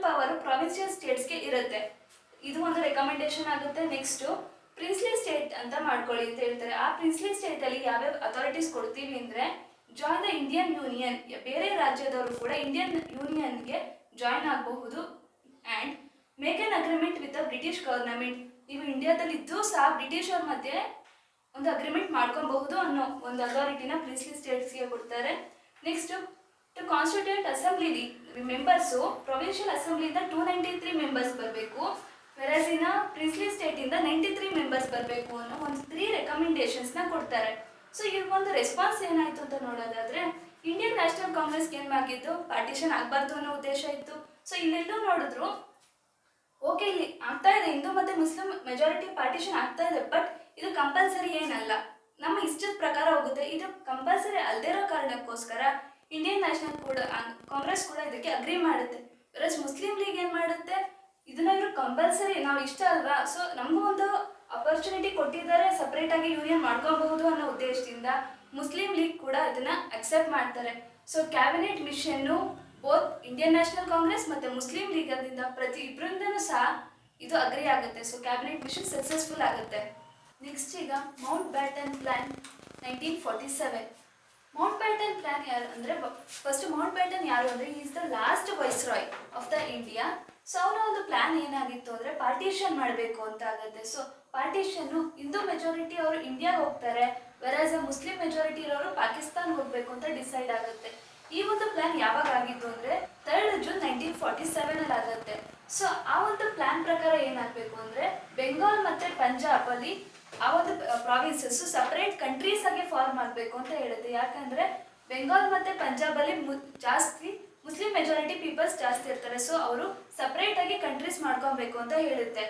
ಪವರ್ ಪ್ರಾವಿನ್ಸಿಯಲ್ ಸ್ಟೇಟ್ಸ್ಗೆ ಇರುತ್ತೆ. ಇದು ಒಂದು ರೆಕಮೆಂಡೇಶನ್ ಆಗುತ್ತೆ. ನೆಕ್ಸ್ಟು ಪ್ರಿನ್ಸ್ಲಿ ಸ್ಟೇಟ್ ಅಂತ ಮಾಡ್ಕೊಳ್ಳಿ ಅಂತ ಹೇಳ್ತಾರೆ. ಆ ಪ್ರಿನ್ಸ್ಲಿ ಸ್ಟೇಟಲ್ಲಿ ಯಾವ್ಯಾವ ಅಥಾರಿಟೀಸ್ ಕೊಡ್ತೀವಿ ಅಂದರೆ ಜಾಯ್ನ್ ದ ಇಂಡಿಯನ್ ಯೂನಿಯನ್, ಬೇರೆ ರಾಜ್ಯದವರು ಕೂಡ ಇಂಡಿಯನ್ ಯೂನಿಯನ್ಗೆ ಜಾಯ್ನ್ ಆಗಬಹುದು. And make an agreement with the British government. ನೀವು ಇಂಡಿಯಾದಲ್ಲಿ ಇದ್ದು ಸಹ ಬ್ರಿಟಿಷ್ ಅವ್ರ ಮಧ್ಯೆ ಒಂದು ಅಗ್ರಿಮೆಂಟ್ ಮಾಡ್ಕೊಬಹುದು ಅನ್ನೋ ಒಂದು ಅಥಾರಿಟಿನ ಪ್ರಿನ್ಸ್ಲಿ ಸ್ಟೇಟ್ಸ್ಗೆ ಕೊಡ್ತಾರೆ. ನೆಕ್ಸ್ಟು ಟು ಕಾನ್ಸ್ಟಿಟ್ಯೂಯೆಂಟ್ ಅಸೆಂಬ್ಲಿಲಿ ಮೆಂಬರ್ಸು ಪ್ರೊವಿನ್ಷಿಯಲ್ ಅಸೆಂಬ್ಲಿಯಿಂದ 293 ಮೆಂಬರ್ಸ್ ಬರಬೇಕು, ವೆರಾಸ್ ಇನ್ ಪ್ರಿನ್ಸ್ಲಿ ಸ್ಟೇಟಿಂದ 93 ಮೆಂಬರ್ಸ್ ಬರಬೇಕು ಅನ್ನೋ ಒಂದು 3 ರೆಕಮೆಂಡೇಶನ್ಸ್ನ ಕೊಡ್ತಾರೆ. ಸೊ ಈ ಒಂದು ರೆಸ್ಪಾನ್ಸ್ ಏನಾಯಿತು ಅಂತ ನೋಡೋದಾದರೆ ಇಂಡಿಯನ್ ನ್ಯಾಷನಲ್ ಕಾಂಗ್ರೆಸ್ಗೆ ಏನು ಆಗಿದ್ದು ಪಾರ್ಟಿಷನ್ ಆಗಬಾರ್ದು ಅನ್ನೋ ಉದ್ದೇಶ ಇತ್ತು. ಸೊ ಇಲ್ಲೆಲ್ಲೂ ನೋಡಿದ್ರು ಓಕೆ ಇಲ್ಲಿ ಆಗ್ತಾ ಇದೆ, ಹಿಂದೂ ಮತ್ತು ಮುಸ್ಲಿಂ ಮೆಜಾರಿಟಿ ಪಾರ್ಟಿಷನ್ ಆಗ್ತಾ ಇದೆ, ಬಟ್ ಇದು ಕಂಪಲ್ಸರಿ ಏನಲ್ಲ, ನಮ್ಮ ಇಷ್ಟದ ಪ್ರಕಾರ ಹೋಗುತ್ತೆ. ಇದು ಕಂಪಲ್ಸರಿ ಅಲ್ಲದೇ ಇರೋ ಕಾರಣಕ್ಕೋಸ್ಕರ ಇಂಡಿಯನ್ ನ್ಯಾಷನಲ್ ಕಾಂಗ್ರೆಸ್ ಕೂಡ ಇದಕ್ಕೆ ಅಗ್ರಿ ಮಾಡುತ್ತೆ. ವೆರಸ್ ಮುಸ್ಲಿಂ ಲೀಗ್ ಏನು ಮಾಡುತ್ತೆ, ಇದನ್ನ ಇವರು ಕಂಪಲ್ಸರಿ ನಾವು ಇಷ್ಟ ಅಲ್ವಾ, ಸೊ ನಮಗೂ ಒಂದು ಅಪರ್ಚುನಿಟಿ ಕೊಟ್ಟಿದ್ದಾರೆ, ಸಪ್ರೇಟಾಗಿ ಯೂನಿಯನ್ ಮಾಡ್ಕೊಬಹುದು ಅನ್ನೋ ಉದ್ದೇಶದಿಂದ ಮುಸ್ಲಿಂ ಲೀಗ್ ಕೂಡ ಇದನ್ನ ಅಕ್ಸೆಪ್ಟ್ ಮಾಡ್ತಾರೆ. ಸೊ ಕ್ಯಾಬಿನೆಟ್ ಮಿಷನ್ನು ಬೋತ್ ಇಂಡಿಯನ್ ನ್ಯಾಷನಲ್ ಕಾಂಗ್ರೆಸ್ ಮತ್ತು ಮುಸ್ಲಿಂ ಲೀಗದಿಂದ ಪ್ರತಿ ಇಬ್ಬರಿಂದನೂ ಸಹ ಇದು ಅಗ್ರಿ ಆಗುತ್ತೆ. ಸೊ ಕ್ಯಾಬಿನೆಟ್ ಮಿಷನ್ ಸಕ್ಸಸ್ಫುಲ್ ಆಗುತ್ತೆ. ನೆಕ್ಸ್ಟ್ ಈಗ Mount baton plan 1947. Mount baton plan ಯಾರು ಅಂದರೆ, ಫಸ್ಟ್ ಮೌಂಟ್ ಬ್ಯಾಟನ್ ಯಾರು ಅಂದರೆ is the last viceroy of the India. So ಅವನ ಒಂದು ಪ್ಲಾನ್ ಏನಾಗಿತ್ತು ಅಂದರೆ ಪಾರ್ಟಿಷನ್ ಮಾಡಬೇಕು ಅಂತ ಆಗುತ್ತೆ. ಸೊ ಪಾರ್ಟಿಷನ್ನು ಹಿಂದೂ ಮೆಜಾರಿಟಿ ಅವರು ಇಂಡಿಯಾಗೆ ಹೋಗ್ತಾರೆ, ವೆರಾಸ್ ಮುಸ್ಲಿಂ ಮೆಜಾರಿಟಿ ಇರೋರು ಪಾಕಿಸ್ತಾನ್ಗೆ ಹೋಗಬೇಕು ಅಂತ ಡಿಸೈಡ್ ಆಗುತ್ತೆ. ಈ ಒಂದು ಪ್ಲಾನ್ ಯಾವಾಗ ಆಗಿತ್ತು ಅಂದರೆ 3 ಜೂನ್ 1947 ಆಗುತ್ತೆ. ಸೊ ಆ ಒಂದು ಪ್ಲಾನ್ ಪ್ರಕಾರ ಏನಾಗಬೇಕು ಅಂದರೆ ಬೆಂಗಾಲ್ ಮತ್ತು ಪಂಜಾಬಲ್ಲಿ ಆ ಒಂದು ಪ್ರಾವಿನ್ಸಸ್ ಸಪರೇಟ್ ಕಂಟ್ರೀಸ್ ಆಗಿ ಫಾರ್ಮ್ ಆಗಬೇಕು ಅಂತ ಹೇಳುತ್ತೆ. ಯಾಕಂದರೆ ಬೆಂಗಾಲ್ ಮತ್ತು ಪಂಜಾಬಲ್ಲಿ ಜಾಸ್ತಿ ಮುಸ್ಲಿಂ ಮೆಜಾರಿಟಿ ಪೀಪಲ್ಸ್ ಜಾಸ್ತಿ ಇರ್ತಾರೆ. ಸೊ ಅವರು ಸಪರೇಟ್ ಆಗಿ ಕಂಟ್ರೀಸ್ ಮಾಡ್ಕೊಬೇಕು ಅಂತ ಹೇಳುತ್ತೆ.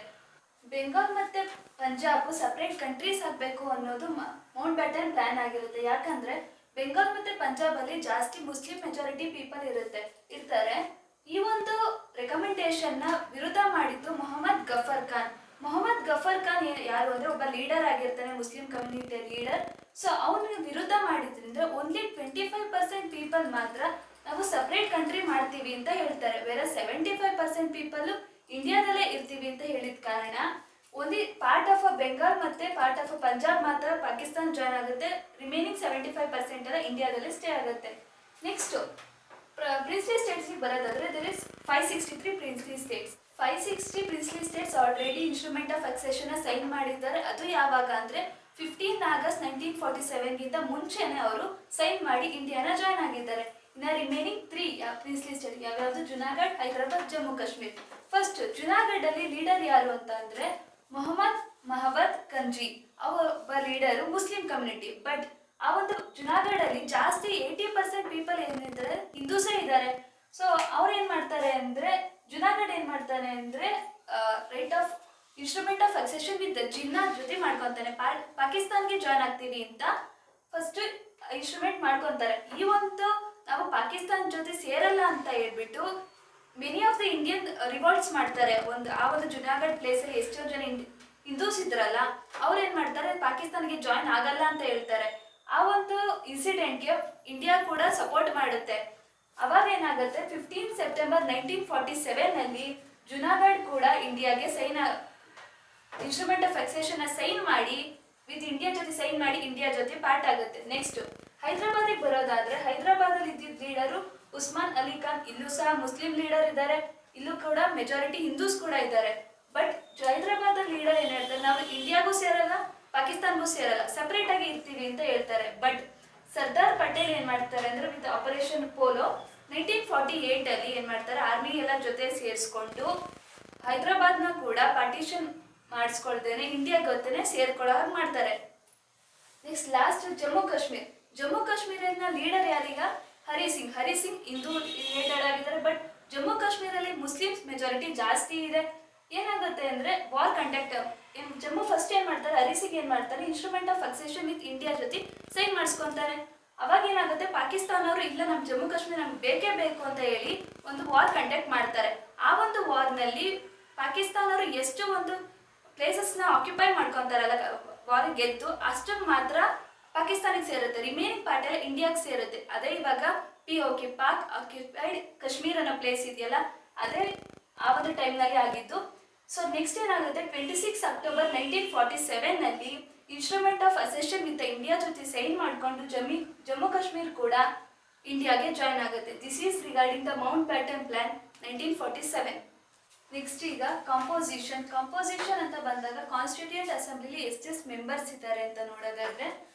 ಬೆಂಗಾಲ್ ಮತ್ತು ಪಂಜಾಬ್ ಸಪರೇಟ್ ಕಂಟ್ರೀಸ್ ಆಗಬೇಕು ಅನ್ನೋದು ಮೌಂಟ್ ಬ್ಯಾಟನ್ ಪ್ಲಾನ್ ಆಗಿರುತ್ತೆ. ಯಾಕಂದರೆ ಬೆಂಗಾಲ್ ಮತ್ತು ಪಂಜಾಬಲ್ಲಿ ಜಾಸ್ತಿ ಮುಸ್ಲಿಂ ಮೆಜಾರಿಟಿ ಪೀಪಲ್ ಇರ್ತಾರೆ. ಈ ಒಂದು ರೆಕಮೆಂಡೇಶನ್ನ ವಿರುದ್ಧ ಮಾಡಿದ್ದು ಮೊಹಮ್ಮದ್ ಗಫರ್ ಖಾನ್. ಮೊಹಮ್ಮದ್ ಗಫರ್ ಖಾನ್ ಯಾರು ಅಂದರೆ ಒಬ್ಬ ಲೀಡರ್ ಆಗಿರ್ತಾನೆ, ಮುಸ್ಲಿಂ ಕಮ್ಯುನಿಟಿಯ ಲೀಡರ್. ಸೊ ಅವನಿಗೆ ವಿರುದ್ಧ ಮಾಡಿದ್ರಿಂದ ಓನ್ಲಿ 25% ಪೀಪಲ್ ಮಾತ್ರ ನಾವು ಸಪ್ರೇಟ್ ಕಂಟ್ರಿ ಮಾಡ್ತೀವಿ ಅಂತ ಹೇಳ್ತಾರೆ. ಬೇರೆ 75% ಪೀಪಲ್ಲು ಇಂಡಿಯಾದಲ್ಲೇ ಇರ್ತೀವಿ ಅಂತ ಹೇಳಿದ ಕಾರಣ ಓನ್ಲಿ ಪಾರ್ಟ್ ಆಫ್ ಬೆಂಗಾಲ್ ಮತ್ತು ಪಾರ್ಟ್ ಆಫ್ ಪಂಜಾಬ್ ಮಾತ್ರ ಪಾಕಿಸ್ತಾನ ಜಾಯ್ನ್ ಆಗುತ್ತೆ. ರಿಮೈನಿಂಗ್ 75% ಎಲ್ಲ ಇಂಡಿಯಾದಲ್ಲೇ ಸ್ಟೇ ಆಗುತ್ತೆ. ನೆಕ್ಸ್ಟು ಪ್ರಿನ್ಸ್ಲಿ ಸ್ಟೇಟ್ಸ್ಗೆ ಬರೋದಾದರೆ there is 563 princely states. 560 princely states already instrument of ಅಕ್ಸೆಷನ್ನ ಸೈನ್ ಮಾಡಿದ್ದಾರೆ. ಅದು ಯಾವಾಗ ಅಂದರೆ 15 ಆಗಸ್ಟ್ 1947ಗಿಂತ ಮುಂಚೆನೇ ಅವರು ಸೈನ್ ಮಾಡಿ ಇಂಡಿಯಾನ ಜಾಯ್ನ್ ಆಗಿದ್ದಾರೆ. ಇನ್ನು ರಿಮೈನಿಂಗ್ 3 ಪ್ರಿನ್ಸ್ಲಿ ಸ್ಟೇಟ್ ಯಾವ್ಯಾವುದು? ಜುನಾಗಢ್, ಹೈದರಾಬಾದ್, ಜಮ್ಮು ಕಾಶ್ಮೀರ್. ಫಸ್ಟ್ ಜುನಾಗಢಲ್ಲಿ ಲೀಡರ್ ಯಾರು ಅಂತ ಅಂದರೆ ಮೊಹಮ್ಮದ್ ಮಹಬತ್ ಖಂಜಿ. ಒಬ್ಬ ಲೀಡರು ಮುಸ್ಲಿಂ ಕಮ್ಯುನಿಟಿ. ಬಟ್ ಆ ಒಂದು ಜುನಾಗಢಲ್ಲಿ ಜಾಸ್ತಿ 80% ಪೀಪಲ್ ಏನಿದ್ದಾರೆ ಹಿಂದೂಸೇ ಇದ್ದಾರೆ. ಸೊ ಅವ್ರು ಏನು ಮಾಡ್ತಾರೆ ಅಂದರೆ ಜುನಾಗಢ್ ಏನು ಮಾಡ್ತಾನೆ ಅಂದರೆ right of instrument of accession with Jinnah ಜೊತೆ ಮಾಡ್ಕೊತಾನೆ. ಪಾಕಿಸ್ತಾನ್ಗೆ ಜಾಯ್ನ್ ಆಗ್ತೀವಿ ಅಂತ ಫಸ್ಟ್ ಇನ್ಸ್ಟ್ರೂಮೆಂಟ್ ಮಾಡ್ಕೊತಾರೆ. ಈ ಒಂದು ನಾವು ಪಾಕಿಸ್ತಾನ ಜೊತೆ ಸೇರಲ್ಲ ಅಂತ ಹೇಳ್ಬಿಟ್ಟು ಮೆನಿ ಆಫ್ ದ ಇಂಡಿಯನ್ ರಿವೋಲ್ಟ್ಸ್ ಮಾಡ್ತಾರೆ. ಆ ಒಂದು ಜುನಾಗಢ್ ಪ್ಲೇಸಲ್ಲಿ ಎಷ್ಟೋ ಜನ ಹಿಂದೂಸ್ ಇದ್ರಲ್ಲ ಅವ್ರು ಏನು ಮಾಡ್ತಾರೆ, ಪಾಕಿಸ್ತಾನ್ಗೆ ಜಾಯ್ನ್ ಆಗಲ್ಲ ಅಂತ ಹೇಳ್ತಾರೆ. ಆ ಒಂದು ಇನ್ಸಿಡೆಂಟ್ಗೆ ಇಂಡಿಯಾ ಕೂಡ ಸಪೋರ್ಟ್ ಮಾಡುತ್ತೆ. ಅವಾಗ ಏನಾಗುತ್ತೆ, 15 ಸೆಪ್ಟೆಂಬರ್ 1947ನಲ್ಲಿ ಜುನಾಗಢ್ ಕೂಡ ಇಂಡಿಯಾಗೆ ಇನ್ಸ್ಟ್ರೂಮೆಂಟ್ ಆಫ್ ಅಕ್ಸೆಷನ್ನ ಸೈನ್ ಮಾಡಿ ವಿತ್ ಇಂಡಿಯಾ ಜೊತೆ ಸೈನ್ ಮಾಡಿ ಇಂಡಿಯಾ ಜೊತೆ ಪಾರ್ಟ್ ಆಗುತ್ತೆ. ನೆಕ್ಸ್ಟ್ ಹೈದರಾಬಾದಿಗೆ ಬರೋದಾದ್ರೆ ಹೈದರಾಬಾದಲ್ಲಿ ಇದ್ದಿದ್ದ ಲೀಡರು ಉಸ್ಮಾನ್ ಅಲಿ ಖಾನ್. ಇಲ್ಲೂ ಸಹ ಮುಸ್ಲಿಂ ಲೀಡರ್ ಇದ್ದಾರೆ, ಇಲ್ಲೂ ಕೂಡ ಮೆಜಾರಿಟಿ ಹಿಂದೂಸ್ ಕೂಡ ಇದ್ದಾರೆ. ಬಟ್ ಹೈದರಾಬಾದ್ ಲೀಡರ್ ಏನು ಹೇಳ್ತಾರೆ, ನಾವು ಇಂಡಿಯಾಗೂ ಸೇರಲ್ಲ ಪಾಕಿಸ್ತಾನ್ಗೂ ಸೇರಲ್ಲ, ಸಪ್ರೇಟ್ ಆಗಿ ಇರ್ತೀವಿ ಅಂತ ಹೇಳ್ತಾರೆ. ಬಟ್ ಸರ್ದಾರ್ ಪಟೇಲ್ ಏನು ಮಾಡ್ತಾರೆ ಅಂದರೆ ವಿತ್ ಆಪರೇಷನ್ ಪೋಲೋ 1948ಅಲ್ಲಿ ಏನು ಮಾಡ್ತಾರೆ, ಆರ್ಮಿ ಎಲ್ಲ ಜೊತೆ ಸೇರಿಸ್ಕೊಂಡು ಹೈದರಾಬಾದ್ನ ಕೂಡ ಪಾರ್ಟಿಷನ್ ಮಾಡಿಸ್ಕೊಳ್ದೇನೆ ಇಂಡಿಯಾ ಗೊತ್ತೇನೆ ಸೇರ್ಕೊಳ್ಳೋ ಹಾಗೆ ಮಾಡ್ತಾರೆ. Next last Jammu Kashmir. ಜಮ್ಮು ಕಾಶ್ಮೀರಿನ ಲೀಡರ್ ಯಾರೀಗ? ಹರಿ ಸಿಂಗ್ ಹಿಂದೂ ರಿಲೇಟೆಡ್ ಆಗಿದ್ದಾರೆ. ಬಟ್ ಜಮ್ಮು ಕಾಶ್ಮೀರಲ್ಲಿ ಮುಸ್ಲಿಮ್ಸ್ ಮೆಜಾರಿಟಿ ಜಾಸ್ತಿ ಇದೆ. ಏನಾಗುತ್ತೆ ಅಂದರೆ ವಾರ್ ಕಂಡಕ್ಟ್ ಜಮ್ಮು ಫಸ್ಟ್ ಏನು ಮಾಡ್ತಾರೆ, ಹರಿ ಸಿಂಗ್ ಏನು ಮಾಡ್ತಾರೆ, instrument of accession with India ಜೊತೆ ಸೈನ್ ಮಾಡಿಸ್ಕೊತಾರೆ. ಅವಾಗ ಏನಾಗುತ್ತೆ, ಪಾಕಿಸ್ತಾನವರು ಇಲ್ಲ ನಮ್ಮ ಜಮ್ಮು ಕಾಶ್ಮೀರ ನಮ್ಗೆ ಬೇಕೇ ಬೇಕು ಅಂತ ಹೇಳಿ ಒಂದು ವಾರ್ ಕಂಡಕ್ಟ್ ಮಾಡ್ತಾರೆ. ಆ ಒಂದು ವಾರ್ನಲ್ಲಿ ಪಾಕಿಸ್ತಾನವರು ಎಷ್ಟು ಒಂದು ಪ್ಲೇಸಸ್ನ ಆಕ್ಯುಪೈ ಮಾಡ್ಕೊತಾರಲ್ಲ ವಾರ್ ಗೆದ್ದು ಅಷ್ಟಕ್ಕೆ ಮಾತ್ರ ಪಾಕಿಸ್ತಾನಿಗೆ ಸೇರುತ್ತೆ, ರಿಮೈನಿಂಗ್ ಪಾರ್ಟ್ ಎಲ್ಲ ಇಂಡಿಯಾಗೆ ಸೇರುತ್ತೆ. ಅದೇ ಇವಾಗ POK ಪಾಕ್ ಆಕ್ಯುಪೈಡ್ ಕಾಶ್ಮೀರ್ ಅನ್ನೋ ಪ್ಲೇಸ್ ಇದೆಯಲ್ಲ, ಅದೇ ಆ ಒಂದು ಟೈಮ್ನಲ್ಲಿ ಆಗಿದ್ದು. ಸೊ ನೆಕ್ಸ್ಟ್ ಏನಾಗುತ್ತೆ, 26 ಅಕ್ಟೋಬರ್ 1947ನಲ್ಲಿ instrument of accession with India ಜೊತೆ ಸೈನ್ ಮಾಡಿಕೊಂಡು ಜಮ್ಮು ಕಾಶ್ಮೀರ್ ಕೂಡ ಇಂಡಿಯಾಗೆ ಜಾಯ್ನ್ ಆಗುತ್ತೆ. This is regarding the Mountbatten plan 1947. Next ಈಗ ಕಾಂಪೋಸಿಷನ್ ಅಂತ ಬಂದಾಗ ಕಾನ್ಸ್ಟಿಟ್ಯೂಯೆಂಟ್ ಅಸೆಂಬ್ಲಿಲಿ ಎಷ್ಟು ಮೆಂಬರ್ಸ್ ಇದ್ದಾರೆ ಅಂತ ನೋಡೋದಾದ್ರೆ,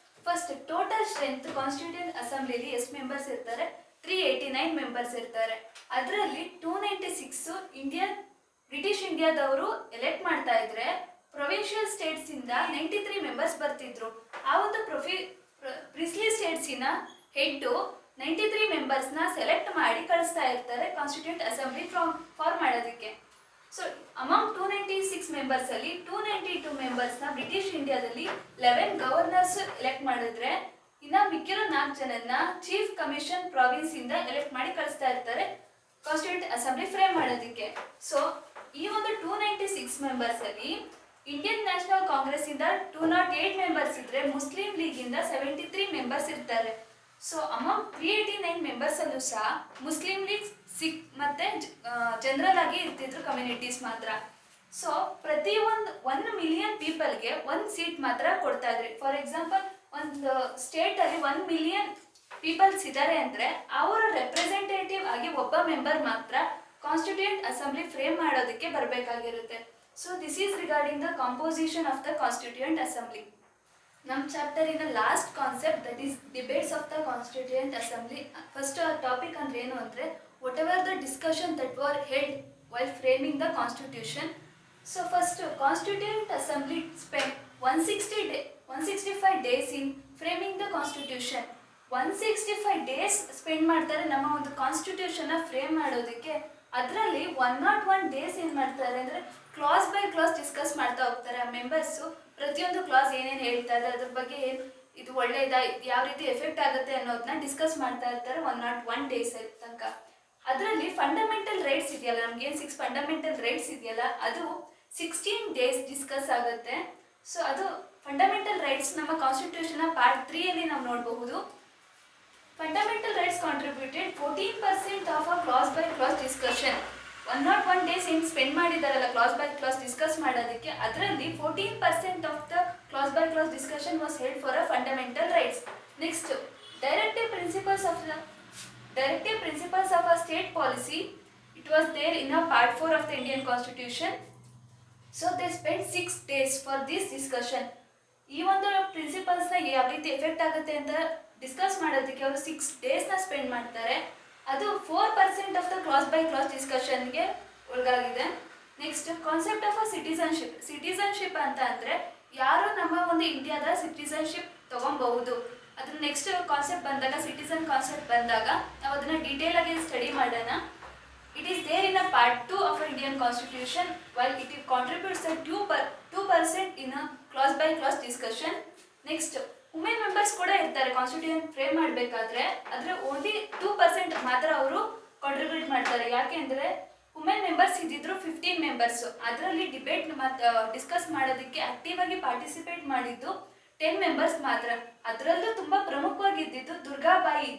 ಫಸ್ಟ್ ಟೋಟಲ್ ಸ್ಟ್ರೆಂತ್ ಕಾನ್ಸ್ಟಿಟ್ಯೂಯೆಂಟ್ ಅಸೆಂಬ್ಲಿಲಿ ಎಷ್ಟು ಮೆಂಬರ್ಸ್ ಇರ್ತಾರೆ, 389 ಮೆಂಬರ್ಸ್ ಇರ್ತಾರೆ. ಅದರಲ್ಲಿ 296 ಬ್ರಿಟಿಷ್ ಇಂಡಿಯಾದವರು ಎಲೆಕ್ಟ್ ಮಾಡ್ತಾ ಇದ್ರೆ, ಪ್ರೊವಿನ್ಷಿಯಲ್ ಸ್ಟೇಟ್ಸ್ ಇಂದ 93 ಮೆಂಬರ್ಸ್ ಬರ್ತಿದ್ರು. ಆ ಒಂದು ಪ್ರಿನ್ಸ್ಲಿ ಸ್ಟೇಟ್ಸಿನ ಹೆಡ್ಡು 93 ಮೆಂಬರ್ಸ್ನ ಸೆಲೆಕ್ಟ್ ಮಾಡಿ ಕಳಿಸ್ತಾ ಇರ್ತಾರೆ ಕಾನ್ಸ್ಟಿಟ್ಯೂಯೆಂಟ್ ಅಸೆಂಬ್ಲಿ ಫಾರ್ಮ್ ಮಾಡೋದಕ್ಕೆ. ಸೊ ಅಮಾಂಗ್ 296 ಮೆಂಬರ್ಸ್ ಅಲ್ಲಿ 292 ಮೆಂಬರ್ಸ್ನ ಬ್ರಿಟಿಷ್ ಇಂಡಿಯಾದಲ್ಲಿ 11 ಗವರ್ನರ್ಸ್ ಎಲೆಕ್ಟ್ ಮಾಡಿದ್ರೆ, ಇನ್ನು ಮಿಕ್ಕಿರೋ 4 ಜನನ್ನ ಚೀಫ್ ಕಮಿಷನ್ ಪ್ರಾವಿನ್ಸ್ ಇಂದ ಎಲೆಕ್ಟ್ ಮಾಡಿ ಕಳಿಸ್ತಾ ಇರ್ತಾರೆ ಕಾನ್ಸ್ಟಿಟ್ಯೂಯೆಂಟ್ ಅಸೆಂಬ್ಲಿ ಫ್ರೇಮ್ ಮಾಡೋದಕ್ಕೆ. ಸೊ ಈ ಒಂದು 296 ಮೆಂಬರ್ಸ್ ಅಲ್ಲಿ ಇಂಡಿಯನ್ ನ್ಯಾಷನಲ್ ಕಾಂಗ್ರೆಸ್ ಇಂದ 208 ಮೆಂಬರ್ಸ್ ಇದ್ರೆ, ಮುಸ್ಲಿಂ ಲೀಗ್ ಇಂದ 73 ಮೆಂಬರ್ಸ್ ಇರ್ತಾರೆ. ಸೊ ಅಮಾಂಗ್ 389 ಮೆಂಬರ್ಸ್ ಅಲ್ಲೂ ಸಹ ಮುಸ್ಲಿಂ ಲೀಗ್ ಮತ್ತೆ ಜನರಲ್ ಆಗಿ ಇರ್ತಿದ್ರು ಕಮ್ಯುನಿಟೀಸ್ ಮಾತ್ರ. ಸೊ ಪ್ರತಿ ಒನ್ ಮಿಲಿಯನ್ ಪೀಪಲ್ಗೆ ಒಂದು ಸೀಟ್ ಮಾತ್ರ ಕೊಡ್ತಾ ಇದ್ರಿ. ಫಾರ್ ಎಕ್ಸಾಂಪಲ್, ಒಂದು ಸ್ಟೇಟ್ ಅಲ್ಲಿ 1 ಮಿಲಿಯನ್ ಪೀಪಲ್ಸ್ ಇದ್ದಾರೆ ಅಂದ್ರೆ ಅವರ ರೆಪ್ರೆಸೆಂಟೇಟಿವ್ ಆಗಿ ಒಬ್ಬ ಮೆಂಬರ್ ಮಾತ್ರ ಕಾನ್ಸ್ಟಿಟ್ಯೂಯೆಂಟ್ ಅಸೆಂಬ್ಲಿ ಫ್ರೇಮ್ ಮಾಡೋದಕ್ಕೆ ಬರಬೇಕಾಗಿರುತ್ತೆ. So this is regarding the composition of the constituent assembly. ನಮ್ಮ ಚಾಪ್ಟರಿನ last concept that is debates of the constituent assembly. First topic ಅಂದ್ರೆ ಏನು ಅಂದರೆ whatever the discussion that were held while framing the constitution. So first, constituent assembly spend 165 days in framing the constitution. 165 days spend ಮಾಡ್ತಾರೆ ನಮ್ಮ ಒಂದು ಕಾನ್ಸ್ಟಿಟ್ಯೂಷನ್ನ frame ಮಾಡೋದಕ್ಕೆ. ಅದರಲ್ಲಿ 101 days ಏನು ಮಾಡ್ತಾರೆ ಅಂದರೆ ಕ್ಲಾಸ್ ಬೈ ಕ್ಲಾಸ್ ಡಿಸ್ಕಸ್ ಮಾಡ್ತಾ ಹೋಗ್ತಾರೆ. ಆ ಮೆಂಬರ್ಸು ಪ್ರತಿಯೊಂದು ಕ್ಲಾಸ್ ಏನೇನು ಹೇಳ್ತಾ ಇದೆ, ಅದ್ರ ಬಗ್ಗೆ ಏನು ಇದು ಒಳ್ಳೆಯದಾ, ಯಾವ ರೀತಿ ಎಫೆಕ್ಟ್ ಆಗುತ್ತೆ ಅನ್ನೋದನ್ನ ಡಿಸ್ಕಸ್ ಮಾಡ್ತಾ ಇರ್ತಾರೆ 101 days ತನಕ. ಅದರಲ್ಲಿ ಫಂಡಮೆಂಟಲ್ ರೈಟ್ಸ್ ಇದೆಯಲ್ಲ, ನಮ್ಗೇನು 6 ಫಂಡಮೆಂಟಲ್ ರೈಟ್ಸ್ ಇದೆಯಲ್ಲ, ಅದು 16 days ಡಿಸ್ಕಸ್ ಆಗುತ್ತೆ. ಸೊ ಅದು ಫಂಡಮೆಂಟಲ್ ರೈಟ್ಸ್ ನಮ್ಮ ಕಾನ್ಸ್ಟಿಟ್ಯೂಷನ್ ಪಾರ್ಟ್ 3 ನಾವು ನೋಡಬಹುದು. Fundamental rights contributed 14% of a clause by clause discussion. 101 days ಏನು ಸ್ಪೆಂಡ್ ಮಾಡಿದಾರಲ್ಲ ಕ್ಲಾಸ್ ಬೈ ಕ್ಲಾಸ್ ಡಿಸ್ಕಸ್ ಮಾಡೋದಕ್ಕೆ, ಅದರಲ್ಲಿ 14% of the clause by clause discussion was held for a fundamental rights. Next, directive principles of a state policy. It was there in a part 4 of the Indian constitution. So they spend 6 days for this discussion. ಈ ಒಂದು ಪ್ರಿನ್ಸಿಪಲ್ಸ್ನ ಯಾವ ರೀತಿ effect ಆಗುತ್ತೆ ಅಂತ discuss ಮಾಡೋದಕ್ಕೆ ಅವರು 6 days spend ಮಾಡ್ತಾರೆ. ಅದು 4% of the clause by clause ಡಿಸ್ಕಷನ್ಗೆ ಒಳಗಾಗಿದೆ. Next, concept of a citizenship. Citizenship ಅಂತ ಅಂದರೆ ಯಾರು ನಮ್ಮ ಒಂದು ಇಂಡಿಯಾದ ಸಿಟಿಸನ್ಶಿಪ್ ತಗೊಬಹುದು. ಅದ್ರ ನೆಕ್ಸ್ಟ್ ಕಾನ್ಸೆಪ್ಟ್ ಬಂದಾಗ, ಸಿಟಿಸನ್ ಕಾನ್ಸೆಪ್ಟ್ ಬಂದಾಗ ನಾವು ಅದನ್ನು ಡೀಟೇಲ್ ಆಗಿ ಸ್ಟಡಿ ಮಾಡೋಣ. It is there in a part 2 of Indian Constitution, while it contributes at 2% in a clause by clause discussion. Next, women members ಕೂಡ ಇರ್ತಾರೆ ಕಾನ್ಸ್ಟಿಟ್ಯೂಷನ್ ಫ್ರೇಮ್ ಮಾಡಬೇಕಾದ್ರೆ. ಆದರೆ ಓನ್ಲಿ 2% ಮಾತ್ರ ಅವರು ಕಾಂಟ್ರಿಬ್ಯೂಟ್ ಮಾಡ್ತಾರೆ. ಯಾಕೆಂದರೆ ವುಮೆನ್ ಮೆಂಬರ್ಸ್ ಇದ್ದಿದ್ರು 15 ಮೆಂಬರ್ಸು. ಅದರಲ್ಲಿ ಡಿಬೇಟ್ ಡಿಸ್ಕಸ್ ಮಾಡೋದಕ್ಕೆ ಆಕ್ಟಿವ್ ಆಗಿ ಪಾರ್ಟಿಸಿಪೇಟ್ ಮಾಡಿದ್ದು 10 ಮೆಂಬರ್ಸ್ ಮಾತ್ರ. ಅದರಲ್ಲೂ ತುಂಬ ಪ್ರಮುಖವಾಗಿದ್ದು ದುರ್ಗಾಬಾಯಿ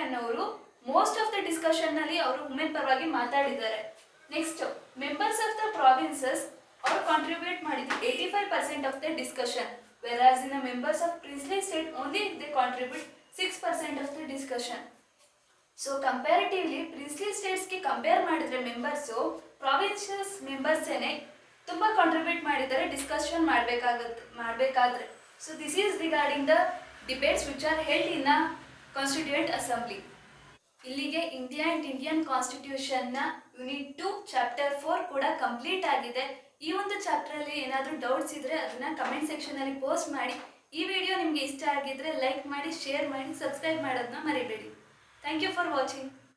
ಅನ್ನೋರು ಮೋಸ್ಟ್ ಆಫ್ ದ ಡಿಸ್ಕಷನ್ನಲ್ಲಿ ಅವರು ವುಮೆನ್ ಪರವಾಗಿ ಮಾತಾಡಿದ್ದಾರೆ. Next, members of the provinces ಅವರು ಕಾಂಟ್ರಿಬ್ಯೂಟ್ ಮಾಡಿದ್ದು 85% of the discussion, whereas in members of princely state only they contribute 6% of the discussion. So comparatively princely ಸ್ಟೇಟ್ಸ್ಗೆ ಕಂಪೇರ್ ಮಾಡಿದ್ರೆ ಮೆಂಬರ್ಸು ಪ್ರಾವಿನ್ಸಸ್ ಮೆಂಬರ್ಸೇನೆ ತುಂಬ contribute ಮಾಡಿದ್ದಾರೆ ಡಿಸ್ಕಷನ್ ಮಾಡಬೇಕಾದ್ರೆ. So this is regarding the debates which are held in a constituent assembly. ಇಲ್ಲಿಗೆ Indian ಕಾನ್ಸ್ಟಿಟ್ಯೂಷನ್ನ unit 2 chapter 4 ಕೂಡ complete ಆಗಿದೆ. ಈ ಒಂದು ಚಾಪ್ಟರಲ್ಲಿ ಏನಾದರೂ ಡೌಟ್ಸ್ ಇದ್ದರೆ ಅದನ್ನು ಕಮೆಂಟ್ ಸೆಕ್ಷನಲ್ಲಿ ಪೋಸ್ಟ್ ಮಾಡಿ. ಈ ವಿಡಿಯೋ ನಿಮಗೆ ಇಷ್ಟ ಆಗಿದ್ರೆ ಲೈಕ್ ಮಾಡಿ, ಶೇರ್ ಮಾಡಿ, ಸಬ್ಸ್ಕ್ರೈಬ್ ಮಾಡೋದನ್ನ ಮರಿಬೇಡಿ. Thank you for watching.